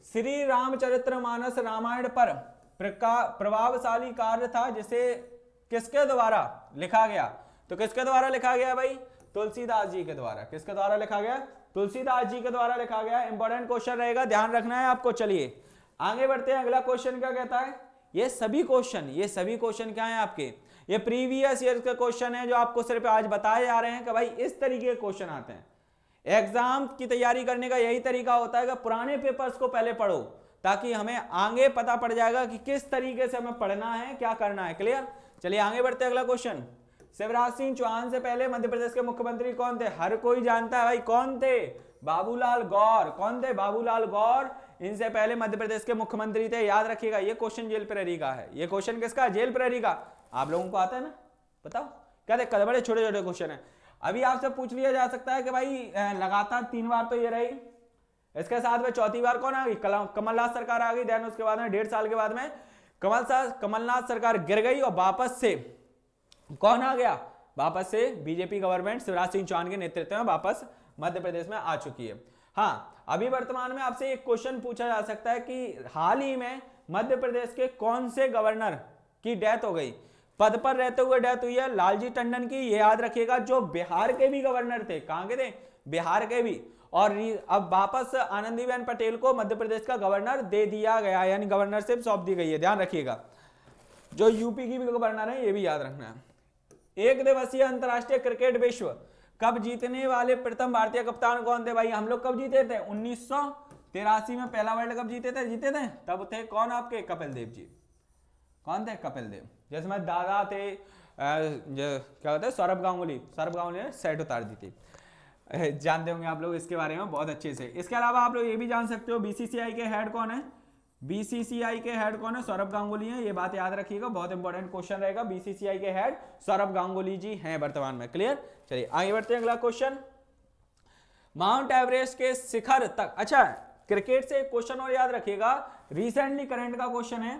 श्री रामचरितमानस रामायण पर प्रभावशाली कार्य था जिसे किसके द्वारा लिखा गया? तो किसके द्वारा लिखा गया भाई? तुलसीदास जी के द्वारा। किसके द्वारा लिखा गया? तुलसीदास जी के द्वारा लिखा गया। इंपॉर्टेंट क्वेश्चन रहेगा, ध्यान रखना है आपको। चलिए आगे बढ़ते हैं। अगला क्वेश्चन क्या कहता है? ये सभी क्वेश्चन क्या है आपके, ये प्रीवियस ईयर के क्वेश्चन है जो आपको सिर्फ आज बताए जा रहे हैं कि भाई इस तरीके के क्वेश्चन आते हैं। एग्जाम की तैयारी करने का यही तरीका होता है कि पुराने पेपर्स को पहले पढ़ो, ताकि हमें आगे पता पड़ जाएगा कि किस तरीके से हमें पढ़ना है, क्या करना है। क्लियर? चलिए आगे बढ़ते हैं। अगला क्वेश्चन, शिवराज सिंह चौहान से पहले मध्य प्रदेश के मुख्यमंत्री कौन थे? हर कोई जानता है भाई, कौन थे? बाबूलाल गौर। कौन थे? बाबूलाल गौर इनसे पहले मध्य प्रदेश के मुख्यमंत्री थे। याद रखिएगा, ये क्वेश्चन जेल प्रहरी का है। ये क्वेश्चन किसका? जेल प्रहरी का। आप लोगों को आता है ना? बताओ क्या थे? बड़े छोटे छोटे क्वेश्चन है। अभी आपसे पूछ लिया जा सकता है कि भाई लगातार 3 बार तो ये रही, इसके साथ में चौथी बार कौन आ गई? कमलनाथ सरकार आ गई। देन उसके बाद में 1.5 साल के बाद में कमलनाथ सरकार गिर गई और वापस से कौन आ गया? वापस से बीजेपी गवर्नमेंट शिवराज सिंह चौहान के नेतृत्व में वापस मध्य प्रदेश में आ चुकी है। हाँ, अभी वर्तमान में आपसे एक क्वेश्चन पूछा जा सकता है कि हाल ही में मध्य प्रदेश के कौन से गवर्नर की डेथ हो गई? पद पर रहते हुए डेथ हुई है लालजी टंडन की। ये याद रखिएगा, जो बिहार के भी गवर्नर थे। कहां के थे? बिहार के भी। और अब वापस आनंदीबेन पटेल को मध्य प्रदेश का गवर्नर दे दिया गया, यानी गवर्नरशिप सौंप दी गई है। ध्यान रखिएगा। जो यूपी की भी गवर्नर है, ये भी याद रखना है। एक दिवसीय अंतरराष्ट्रीय क्रिकेट विश्व कप जीतने वाले प्रथम भारतीय कप्तान कौन थे? भाई हम लोग कब जीते थे? 1983 में पहला वर्ल्ड कप जीते थे। तब थे कौन आपके? कपिल देव जी। कौन थे? कपिल देव। जिसमें दादा थे क्या होता है, सौरभ गांगुली ने सेट उतार दी थी। जानते होंगे आप लोग इसके बारे में बहुत अच्छे से। इसके अलावा आप लोग ये भी जान सकते हो बीसीसीआई के हेड कौन है? बीसीसीआई के हेड कौन है? सौरभ गांगुली है। ये बात याद रखिएगा, बहुत इंपॉर्टेंट क्वेश्चन रहेगा। बीसीसीआई के हेड सौरभ गांगुली जी हैं वर्तमान में। क्लियर? चलिए आगे बढ़ते हैं। अगला क्वेश्चन, माउंट एवरेस्ट के शिखर तक। अच्छा, क्रिकेट से एक क्वेश्चन और याद रखिएगा, रिसेंटली करंट का क्वेश्चन है।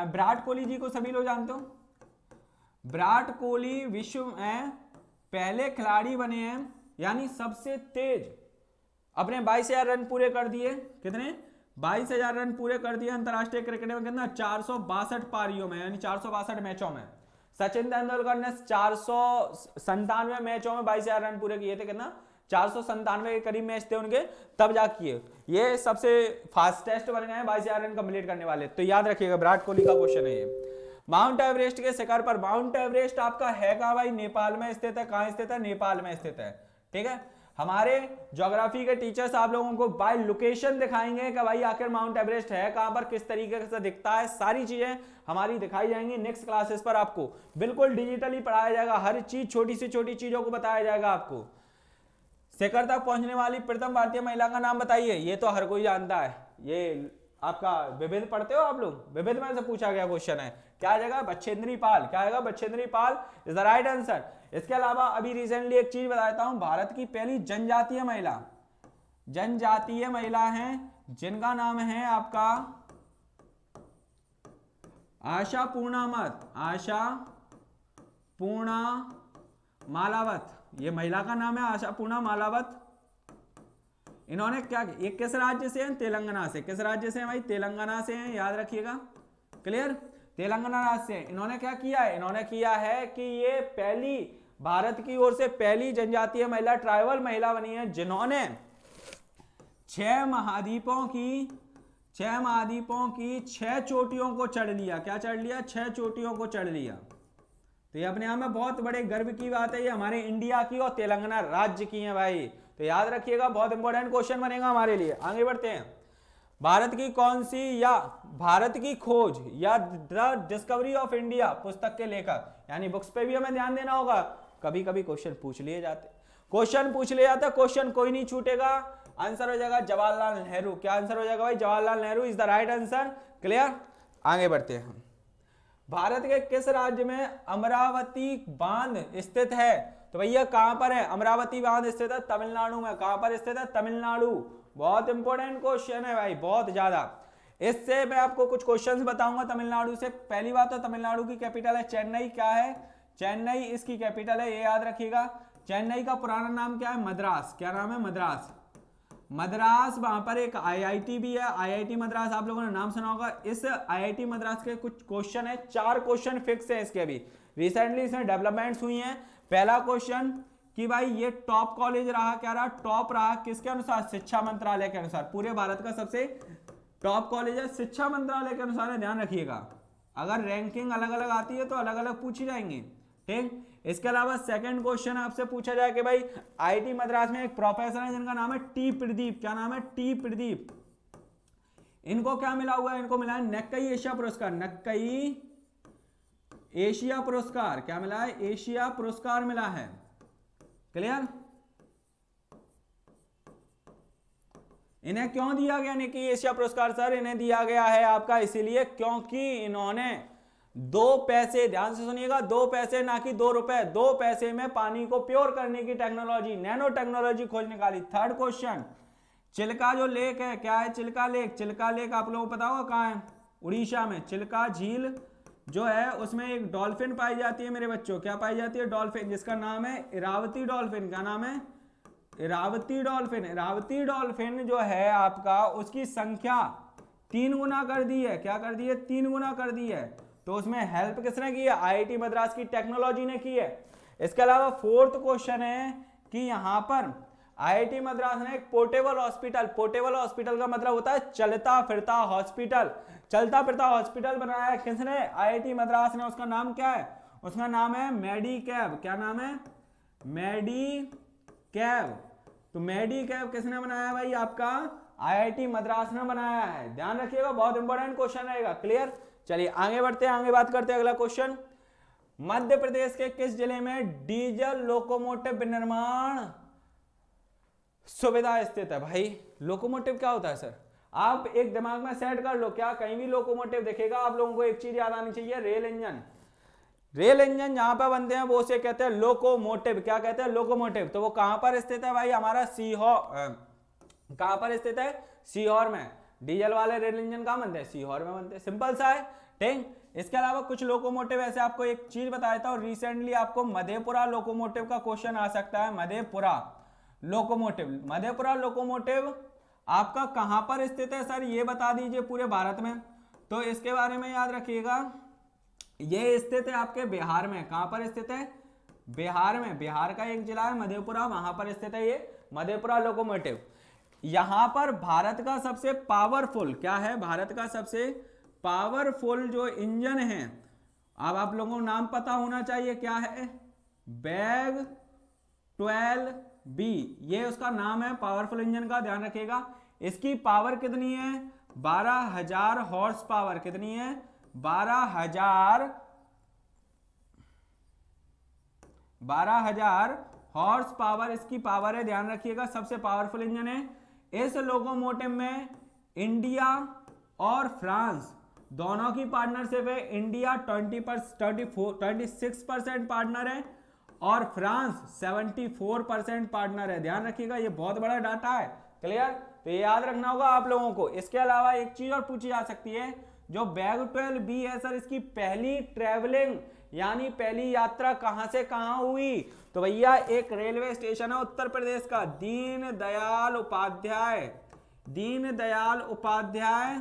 विराट कोहली जी को सभी लोग जानते हो। विराट कोहली विश्व में पहले खिलाड़ी बने हैं, यानी सबसे तेज, अपने 22,000 रन पूरे कर दिए। कितने? 22,000 रन पूरे कर दिए अंतरराष्ट्रीय क्रिकेट में। कितना? 462 पारियों में, यानी 462 मैचों में। सचिन तेंदुलकर ने 497 मैचों में 22,000 रन पूरे किए थे। कितना? 497 के करीब मैच थे उनके, तब जा किए। ये सबसे फास्टेस्ट बन गए हैं 22,000 रन कंप्लीट करने वाले। तो याद रखिएगा, विराट कोहली का क्वेश्चन है ये। माउंट एवरेस्ट के शिखर पर, माउंट एवरेस्ट आपका है कहां भाई? नेपाल में स्थित है। कहां स्थित है? नेपाल में स्थित है। ठीक है, हमारे ज्योग्राफी के टीचर्स आप लोगों को बाय लोकेशन दिखाएंगे कि भाई आखिर माउंट एवरेस्ट है कहां पर, किस तरीके से दिखता है। सारी चीजें हमारी दिखाई जाएंगी नेक्स्ट क्लासेस पर। आपको बिल्कुल डिजिटली पढ़ाया जाएगा, हर चीज, छोटी से छोटी चीजों को बताया जाएगा आपको। शिखर तक पहुंचने वाली प्रथम भारतीय महिला का नाम बताइए। ये तो हर कोई जानता है, ये आपका विविध पढ़ते हो आप लोग, विविध में से पूछा गया क्वेश्चन है। क्या जगह? बछेंद्री पाल। क्या जगह? Bachendri Pal is the right answer. इसके अलावा अभी रिसेंटली एक चीज बताता हूं, भारत की पहली जनजातीय महिला हैं जिनका नाम है आपका आशा पूर्णा मालावत। ये महिला का नाम है आशा पूर्णा मालावत। इन्होंने क्या, ये किस राज्य से हैं? तेलंगाना से। किस राज्य से हैं भाई? तेलंगाना से हैं, याद रखिएगा। क्लियर? तेलंगाना राज्य से। इन्होंने क्या किया है? इन्होंने किया है कि ये पहली, भारत की ओर से पहली जनजातीय महिला, ट्राइबल महिला बनी है जिन्होंने 6 महाद्वीपों की 6 चोटियों को चढ़ लिया। क्या चढ़ लिया? 6 चोटियों को चढ़ लिया। तो ये अपने आप में बहुत बड़े गर्व की बात है। ये हमारे इंडिया की और तेलंगाना राज्य की है भाई। तो याद रखिएगा, बहुत इंपॉर्टेंट क्वेश्चन बनेगा हमारे लिए। आगे बढ़ते हैं। भारत की कौन सी, या भारत की खोज, या द डिस्कवरी ऑफ इंडिया पुस्तक के लेखक, यानी बुक्स पे भी हमें ध्यान देना होगा। कभी कभी क्वेश्चन पूछ लिए जाते, क्वेश्चन कोई नहीं छूटेगा। आंसर हो जाएगा जवाहरलाल नेहरू। क्या आंसर हो जाएगा भाई? Jawaharlal Nehru is the right answer. Clear? आगे बढ़ते हैं हम। भारत के किस राज्य में अमरावती बांध स्थित है? तो भैया कहां पर है अमरावती बांध स्थित है? तमिलनाडु में। कहां पर स्थित है? तमिलनाडु। बहुत इंपॉर्टेंट क्वेश्चन है भाई, बहुत ज्यादा। इससे मैं आपको कुछ क्वेश्चंस बताऊंगा तमिलनाडु से। पहली बात तो तमिलनाडु की कैपिटल है चेन्नई। क्या है? चेन्नई इसकी कैपिटल है, ये याद रखिएगा। चेन्नई का पुराना नाम क्या है? मद्रास। क्या नाम है? मद्रास। वहां पर एक आईआईटी भी है, आईआईटी मद्रास। आप लोगों ने नाम सुना होगा। इस आईआईटी मद्रास के कुछ क्वेश्चन है, 4 क्वेश्चन फिक्स है इसके। अभी रिसेंटली इसमें डेवलपमेंट्स हुई हैं। पहला क्वेश्चन कि भाई ये टॉप कॉलेज रहा, क्या रहा? टॉप रहा किसके अनुसार? शिक्षा मंत्रालय के अनुसार। पूरे भारत का सबसे टॉप कॉलेज है, शिक्षा मंत्रालय के अनुसार है, ध्यान रखिएगा। अगर रैंकिंग अलग अलग आती है तो अलग अलग पूछी जाएंगी। ठीक, इसके अलावा सेकंड क्वेश्चन आपसे पूछा जाए कि भाई आईआईटी मद्रास में एक प्रोफेसर है जिनका नाम है टी प्रदीप। क्या नाम है? टी प्रदीप। इनको क्या मिला हुआ है? इनको मिला है नक्कई एशिया पुरस्कार। नक्कई एशिया पुरस्कार। क्या मिला है? एशिया पुरस्कार मिला है। क्लियर? इन्हें क्यों दिया गया नक्कई एशिया पुरस्कार? सर इन्हें दिया गया है आपका इसीलिए क्योंकि इन्होंने 2 पैसे, ध्यान से सुनिएगा, 2 पैसे ना कि 2 रुपए, 2 पैसे में पानी को प्योर करने की टेक्नोलॉजी, नैनो टेक्नोलॉजी खोज निकाली। थर्ड क्वेश्चन, चिल्का जो लेक है, क्या है? चिल्का लेक। चिल्का लेक आप लोगों को पता होगा कहाँ है? उड़ीसा में। चिल्का झील जो है उसमें एक डॉल्फिन पाई जाती है मेरे बच्चों। क्या पाई जाती है? डॉल्फिन, जिसका नाम है इरावती डॉल्फिन। क्या नाम है? इरावती डॉल्फिन। इरावती डॉल्फिन जो है आपका, उसकी संख्या 3 गुना कर दी है। क्या कर दी है? 3 गुना कर दी है। तो उसमें हेल्प किसने की है? आईआईटी मद्रास की टेक्नोलॉजी ने की है। इसके अलावा फोर्थ क्वेश्चन है कि यहां पर आईआईटी मद्रास ने एक पोर्टेबल हॉस्पिटल, पोर्टेबल हॉस्पिटल का मतलब होता है चलता फिरता हॉस्पिटल, चलता फिरता हॉस्पिटल बनाया है। किसने? आईआईटी मद्रास ने। उसका नाम क्या है? उसका नाम है मेडिकैब। क्या नाम है? मेडिकैब। तो मेडिकैब किसने बनाया भाई? आपका आईआईटी मद्रास ने बनाया है। ध्यान रखिएगा, बहुत इंपॉर्टेंट क्वेश्चन रहेगा। क्लियर? चलिए आगे बढ़ते हैं, आगे बात करते हैं। अगला क्वेश्चन, मध्य प्रदेश के किस जिले में डीजल लोकोमोटिव विनिर्माण सुविधा स्थित है? भाई लोकोमोटिव क्या होता है सर? आप एक दिमाग में सेट कर लो, क्या कहीं भी लोकोमोटिव दिखेगा आप लोगों को एक चीज याद आनी चाहिए, रेल इंजन। रेल इंजन जहां पर बनते हैं वो उसे कहते हैं लोकोमोटिव। क्या कहते हैं? लोकोमोटिव। तो वो कहां पर स्थित है भाई? हमारा सीहोर। कहां पर स्थित है? सीहोर में। डीजल वाले रेल इंजन कहां बनते हैं? सीहोर में बनते हैं। सिंपल सा है। ठीक, इसके अलावा कुछ लोकोमोटिव ऐसे, आपको एक चीज बताया था, और रिसेंटली आपको मधेपुरा लोकोमोटिव का क्वेश्चन आ सकता है। मधेपुरा लोकोमोटिव, मधेपुरा लोकोमोटिव आपका कहां पर स्थित है सर? ये बता दीजिए पूरे भारत में। तो इसके बारे में याद रखिएगा, ये स्थित है आपके बिहार में। कहां पर स्थित है? बिहार में। बिहार का एक जिला है मधेपुरा, वहां पर स्थित है ये मधेपुरा लोकोमोटिव। यहां पर भारत का सबसे पावरफुल, क्या है? भारत का सबसे पावरफुल जो इंजन है, अब आप लोगों को नाम पता होना चाहिए, क्या है? बैग 12B, ये उसका नाम है पावरफुल इंजन का। ध्यान रखिएगा, इसकी पावर कितनी है? 12,000 हॉर्स पावर। कितनी है? 12,000 हॉर्स पावर इसकी पावर है। ध्यान रखिएगा, सबसे पावरफुल इंजन है। इस लोकोमोटिव में इंडिया और फ्रांस दोनों की पार्टनरशिप है। इंडिया 26% पार्टनर है और फ्रांस 74% पार्टनर है। ध्यान रखिएगा, ये बहुत बड़ा डाटा है। क्लियर? तो ये याद रखना होगा आप लोगों को। इसके अलावा एक चीज और पूछी जा सकती है, जो बैग 12B है सर, इसकी पहली ट्रेवलिंग यानी पहली यात्रा कहां से कहां हुई? तो भैया एक रेलवे स्टेशन है उत्तर प्रदेश का, Deendayal Upadhyay, Deendayal Upadhyay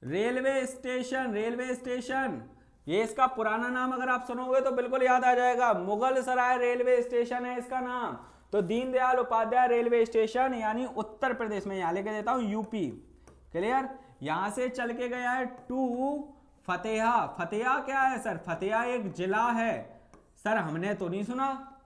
railway station. Railway station, ये इसका पुराना नाम अगर आप सुनोगे तो बिल्कुल याद आ जाएगा, मुगल सराय रेलवे स्टेशन है इसका नाम। तो दीनदयाल उपाध्याय रेलवे स्टेशन यानी उत्तर प्रदेश में, यहां लेके देता हूं यूपी। क्लियर? यहां से चल के गया है टू फतेहा। फतेहा क्या है सर? फतेहा एक जिला है। सर हमने तो नहीं सुना।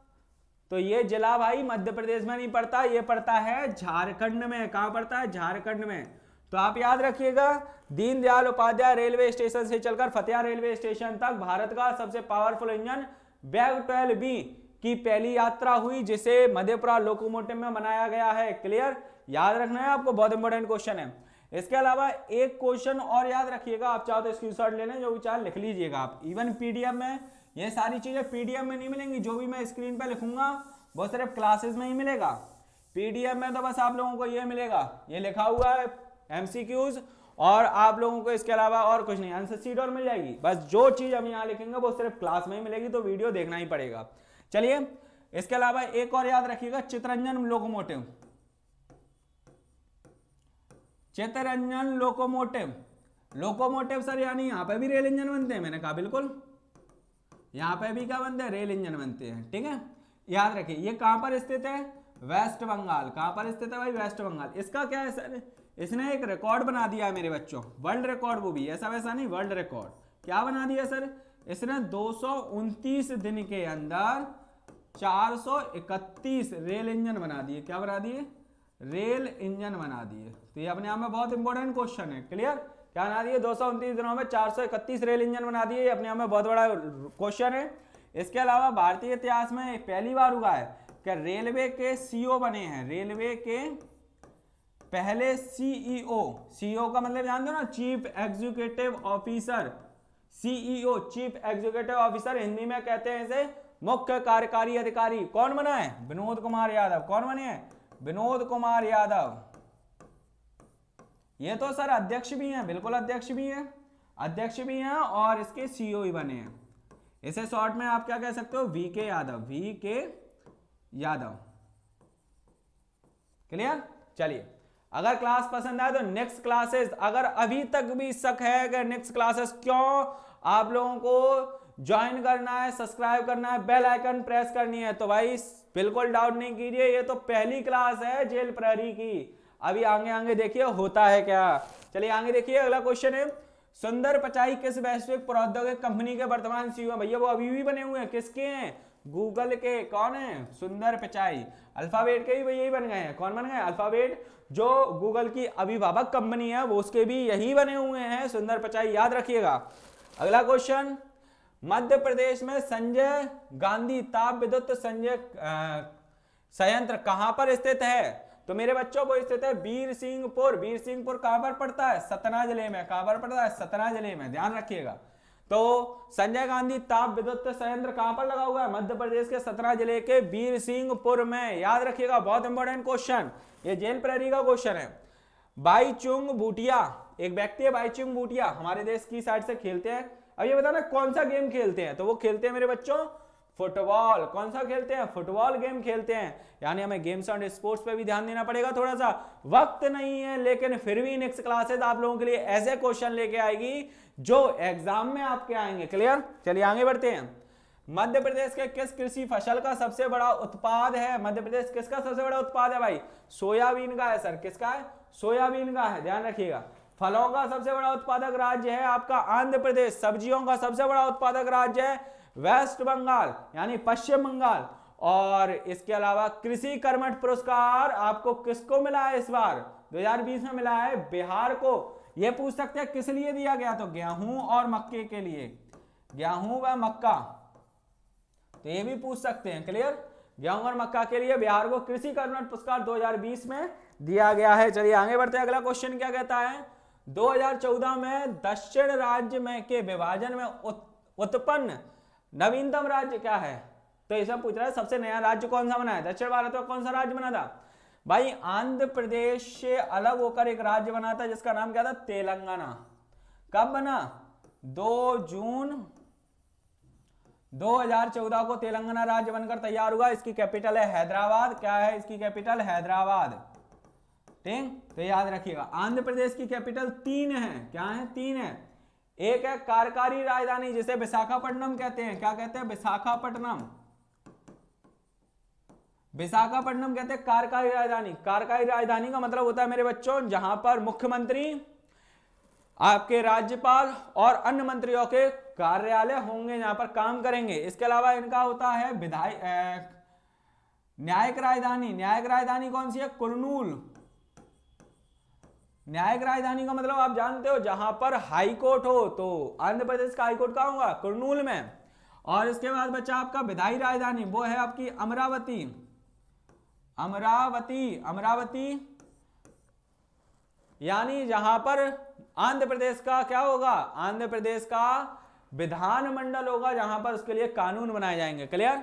तो ये जिला भाई मध्य प्रदेश में नहीं पड़ता, ये पड़ता है झारखंड में। कहां पड़ता है? झारखंड में। तो आप याद रखिएगा, दीनदयाल उपाध्याय रेलवे स्टेशन से चलकर फतेहा रेलवे स्टेशन तक भारत का सबसे पावरफुल इंजन बैग 12B की पहली यात्रा हुई, जिसे मधेपुरा लोकोमोटिव में बनाया गया है। क्लियर? याद रखना है आपको, बहुत इंपॉर्टेंट क्वेश्चन है। इसके अलावा एक क्वेश्चन और याद रखिएगा, आप चाहो तो स्क्रीनशॉट ले लें, जो भी चाहे लिख लीजिएगा आप। इवन पीडीएफ में ये सारी चीजें पीडीएफ में नहीं मिलेंगी, जो भी मैं स्क्रीन पे लिखूंगा वो सिर्फ क्लासेस में ही मिलेगा। पीडीएफ में तो बस आप लोगों को ये मिलेगा, ये लिखा हुआ है एमसीक्यूज, और आप लोगों को इसके अलावा और कुछ नहीं, आंसर शीट और मिल जाएगी। बस जो चीज हम यहाँ लिखेंगे वो सिर्फ क्लास में ही मिलेगी, तो वीडियो देखना ही पड़ेगा। चलिए, इसके अलावा एक और याद रखिएगा, Chittaranjan locomotive. Chittaranjan locomotive, locomotive sir यानी यहां पे भी रेल इंजन बनते हैं। मैंने कहा बिल्कुल, यहां पे भी क्या बनते हैं? रेल इंजन बनते हैं। ठीक है, याद रखिए। ये कहां पर स्थित है? वेस्ट बंगाल। कहां पर स्थित है भाई? वेस्ट बंगाल। इसका क्या है सर? इसने एक रिकॉर्ड बना दिया है मेरे बच्चों, वर्ल्ड रिकॉर्ड, वो भी ऐसा वैसा नहीं, वर्ल्ड रिकॉर्ड। क्या बना दिया सर? इसने 229 दिन के अंदर 431 रेल इंजन बना दिए। क्या बना दिए? रेल इंजन बना दिए। तो ये अपने आप में बहुत इंपॉर्टेंट क्वेश्चन है। क्लियर? क्या बना दिए? 229 दिनों में 431 रेल इंजन बना दिए। अपने आप में बहुत बड़ा क्वेश्चन है। इसके अलावा भारतीय इतिहास में पहली बार हुआ है कि रेलवे के सीईओ बने हैं, रेलवे के पहले सीईओ। सीईओ का मतलब जानते हो ना, chief executive officer. CEO, chief executive officer, Hindi में कहते हैं इसे मुख्य कार्यकारी अधिकारी। कौन बना है? विनोद कुमार यादव। कौन बने हैं? विनोद कुमार यादव। ये तो सर अध्यक्ष भी हैं, बिल्कुल अध्यक्ष भी हैं, अध्यक्ष भी हैं और इसके सीईओ ही बने हैं। इसे शॉर्ट में आप क्या कह सकते हो? VK Yadav, VK Yadav. Clear? चलिए, अगर क्लास पसंद आए तो नेक्स्ट क्लासेस, अगर अभी तक भी शक है कि नेक्स्ट क्लासेस क्यों आप लोगों को ज्वाइन करना है, सब्सक्राइब करना है, बेल आइकन प्रेस करनी है, तो भाई बिल्कुल डाउट नहीं कीजिए, ये तो पहली क्लास है जेल प्रहरी की। अभी आगे आगे देखिए होता है क्या। चलिए आगे देखिए, अगला क्वेश्चन है, सुंदर पिचाई किस वैश्विक प्रौद्योगिकी कंपनी के वर्तमान सीईओ हैं? भैया वो अभी भी बने हुए हैं, किसके हैं? गूगल के। कौन है? सुंदर पिचाई। अल्फाबेट के भी भैया ही बन गए हैं। कौन बन गए? अल्फाबेट, जो गूगल की अभिभावक कंपनी है वो उसके भी यही बने हुए हैं, सुंदर पिचाई, याद रखिएगा। अगला क्वेश्चन, मध्य प्रदेश में संजय गांधी ताप विद्युत संयंत्र कहां पर स्थित है? तो मेरे बच्चों वो स्थित है वीर सिंहपुर। वीर सिंहपुर कहां पर पड़ता है? सतना जिले में। कहां पर पड़ता है? सतना जिले में, ध्यान रखिएगा। तो संजय गांधी ताप विद्युत संयंत्र कहां पर लगा हुआ है? मध्य प्रदेश के सतना जिले के वीर सिंहपुर में, याद रखिएगा, बहुत इंपॉर्टेंट क्वेश्चन, ये जेल प्रहरी का क्वेश्चन है। बाईचुंग भूटिया, एक व्यक्ति है बाईचुंग भूटिया, हमारे देश की साइड से खेलते हैं। अब ये बताना कौन सा गेम खेलते हैं? तो वो खेलते हैं मेरे बच्चों फुटबॉल। कौन सा खेलते हैं? फुटबॉल गेम खेलते हैं। यानी हमें गेम्स एंड स्पोर्ट्स पे भी ध्यान देना पड़ेगा थोड़ा सा। वक्त नहीं है, लेकिन फिर भी नेक्स्ट क्लासेस आप लोगों के लिए ऐसे क्वेश्चन लेके आएगी जो एग्जाम में आपके आएंगे। क्लियर? चलिए आगे बढ़ते हैं। मध्य प्रदेश के किस कृषि फसल का सबसे बड़ा उत्पाद है? मध्य प्रदेश किसका सबसे बड़ा उत्पाद है भाई? सोयाबीन का है सर। किसका है? सोयाबीन का है, ध्यान रखिएगा। फलों का सबसे बड़ा उत्पादक राज्य है आपका आंध्र प्रदेश। सब्जियों का सबसे बड़ा उत्पादक राज्य है वेस्ट बंगाल, यानी पश्चिम बंगाल। और इसके अलावा कृषि कर्मठ पुरस्कार आपको किसको मिला है इस बार? 2020 में मिला है बिहार को। यह पूछ सकते हैं किस लिए दिया गया? तो गेहूं और मक्के के लिए, गेहूं व मक्का, तो ये भी पूछ सकते हैं। क्लियर? गेहूं और मक्का के लिए बिहार को कृषि कर्मठ पुरस्कार 2020 में दिया गया है। चलिए आगे बढ़ते हैं। अगला क्वेश्चन क्या कहता है? 2014 में दक्षिण राज्य में के विभाजन में उत्पन्न नवीनतम राज्य क्या है? तो ये सब पूछ रहा है सबसे नया राज्य कौन सा बना है? दक्षिण भारत में कौन सा राज्य बना था भाई? आंध्र प्रदेश से अलग होकर एक राज्य बना था जिसका नाम क्या था? तेलंगाना। कब बना? 2 जून 2014 को तेलंगाना राज्य बनकर तैयार हुआ। इसकी कैपिटल है हैदराबाद। क्या है इसकी कैपिटल? हैदराबाद। ठीक, तो याद रखिएगा। आंध्र प्रदेश की कैपिटल 3 है। क्या है? 3 है। एक है कार्यकारी राजधानी जिसे विशाखापट्टनम कहते हैं। क्या कहते हैं? विशाखापट्टनम। विशाखापट्टनम कहते हैं कार्यकारी राजधानी। कार्यकारी राजधानी का मतलब होता है मेरे बच्चों जहां पर मुख्यमंत्री, आपके राज्यपाल और अन्य मंत्रियों के कार्यालय होंगे, जहां पर काम करेंगे। इसके अलावा इनका होता है न्यायिक राजधानी। न्यायिक राजधानी कौन सी है? कुर्नूल। न्यायिक राजधानी का मतलब आप जानते हो जहां पर हाई कोर्ट हो, तो आंध्र प्रदेश का हाई कोर्ट कहां होगा? कुर्नूल में। और इसके बाद बच्चा आपका विधायी राजधानी, वो है आपकी अमरावती। अमरावती, अमरावती यानी जहां पर आंध्र प्रदेश का क्या होगा? आंध्र प्रदेश का विधानमंडल होगा, जहां पर उसके लिए कानून बनाए जाएंगे। क्लियर?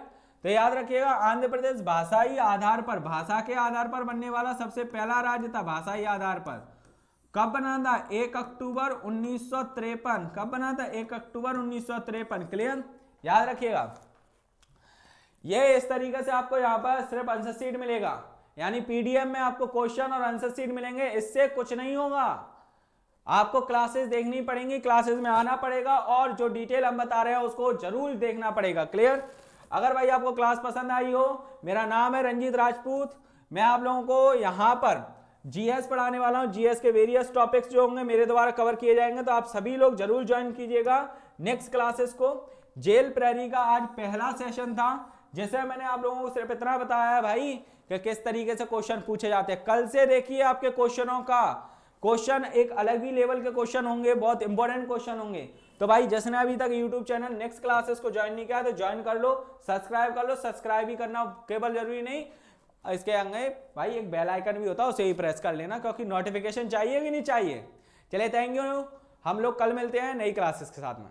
तो याद रखिएगा आंध्र प्रदेश भाषाई आधार पर, भाषा के आधार पर बनने वाला सबसे पहला राज्य था, भाषाई आधार पर। कब बना था? 1 अक्टूबर 1953। कब बना था? 1 अक्टूबर 1953। क्लियर? याद रखिएगा। ये इस तरीके से आपको यहाँ पर सिर्फ आंसर शीट मिलेगा, यानी पीडीएफ में आपको क्वेश्चन और आंसर शीट मिलेंगे। इससे कुछ नहीं होगा, आपको क्लासेस देखनी पड़ेंगी, क्लासेस में आना पड़ेगा और जो डिटेल हम बता रहे हैं उसको जरूर देखना पड़ेगा। क्लियर? अगर भाई आपको क्लास पसंद आई हो, मेरा नाम है रंजीत राजपूत, मैं आप लोगों को यहाँ पर जीएस पढ़ाने वाला हूं। जीएस के वेरियस टॉपिक्स जो होंगे मेरे द्वारा कवर किए जाएंगे, तो आप सभी लोग जरूर ज्वाइन कीजिएगा नेक्स्ट क्लासेस को। जेल प्रहरी का आज पहला सेशन था। जैसे मैंने आप लोगों को सिर्फ इतना बताया भाई कि किस तरीके से क्वेश्चन पूछे जाते हैं। कल से देखिए आपके क्वेश्चनों का, क्वेश्चन एक अलग ही लेवल के क्वेश्चन होंगे, बहुत इंपॉर्टेंट क्वेश्चन होंगे। तो भाई जिसने अभी तक यूट्यूब चैनल नेक्स्ट क्लासेस को ज्वाइन नहीं किया तो ज्वाइन कर लो, सब्सक्राइब कर लो। सब्सक्राइब ही करना केवल जरूरी नहीं, इसके आगे भाई एक बेल आइकन भी होता है, उसे ही प्रेस कर लेना, क्योंकि नोटिफिकेशन चाहिए कि नहीं चाहिए। चलिए थैंक यू, हम लोग कल मिलते हैं नई क्लासेस के साथ में।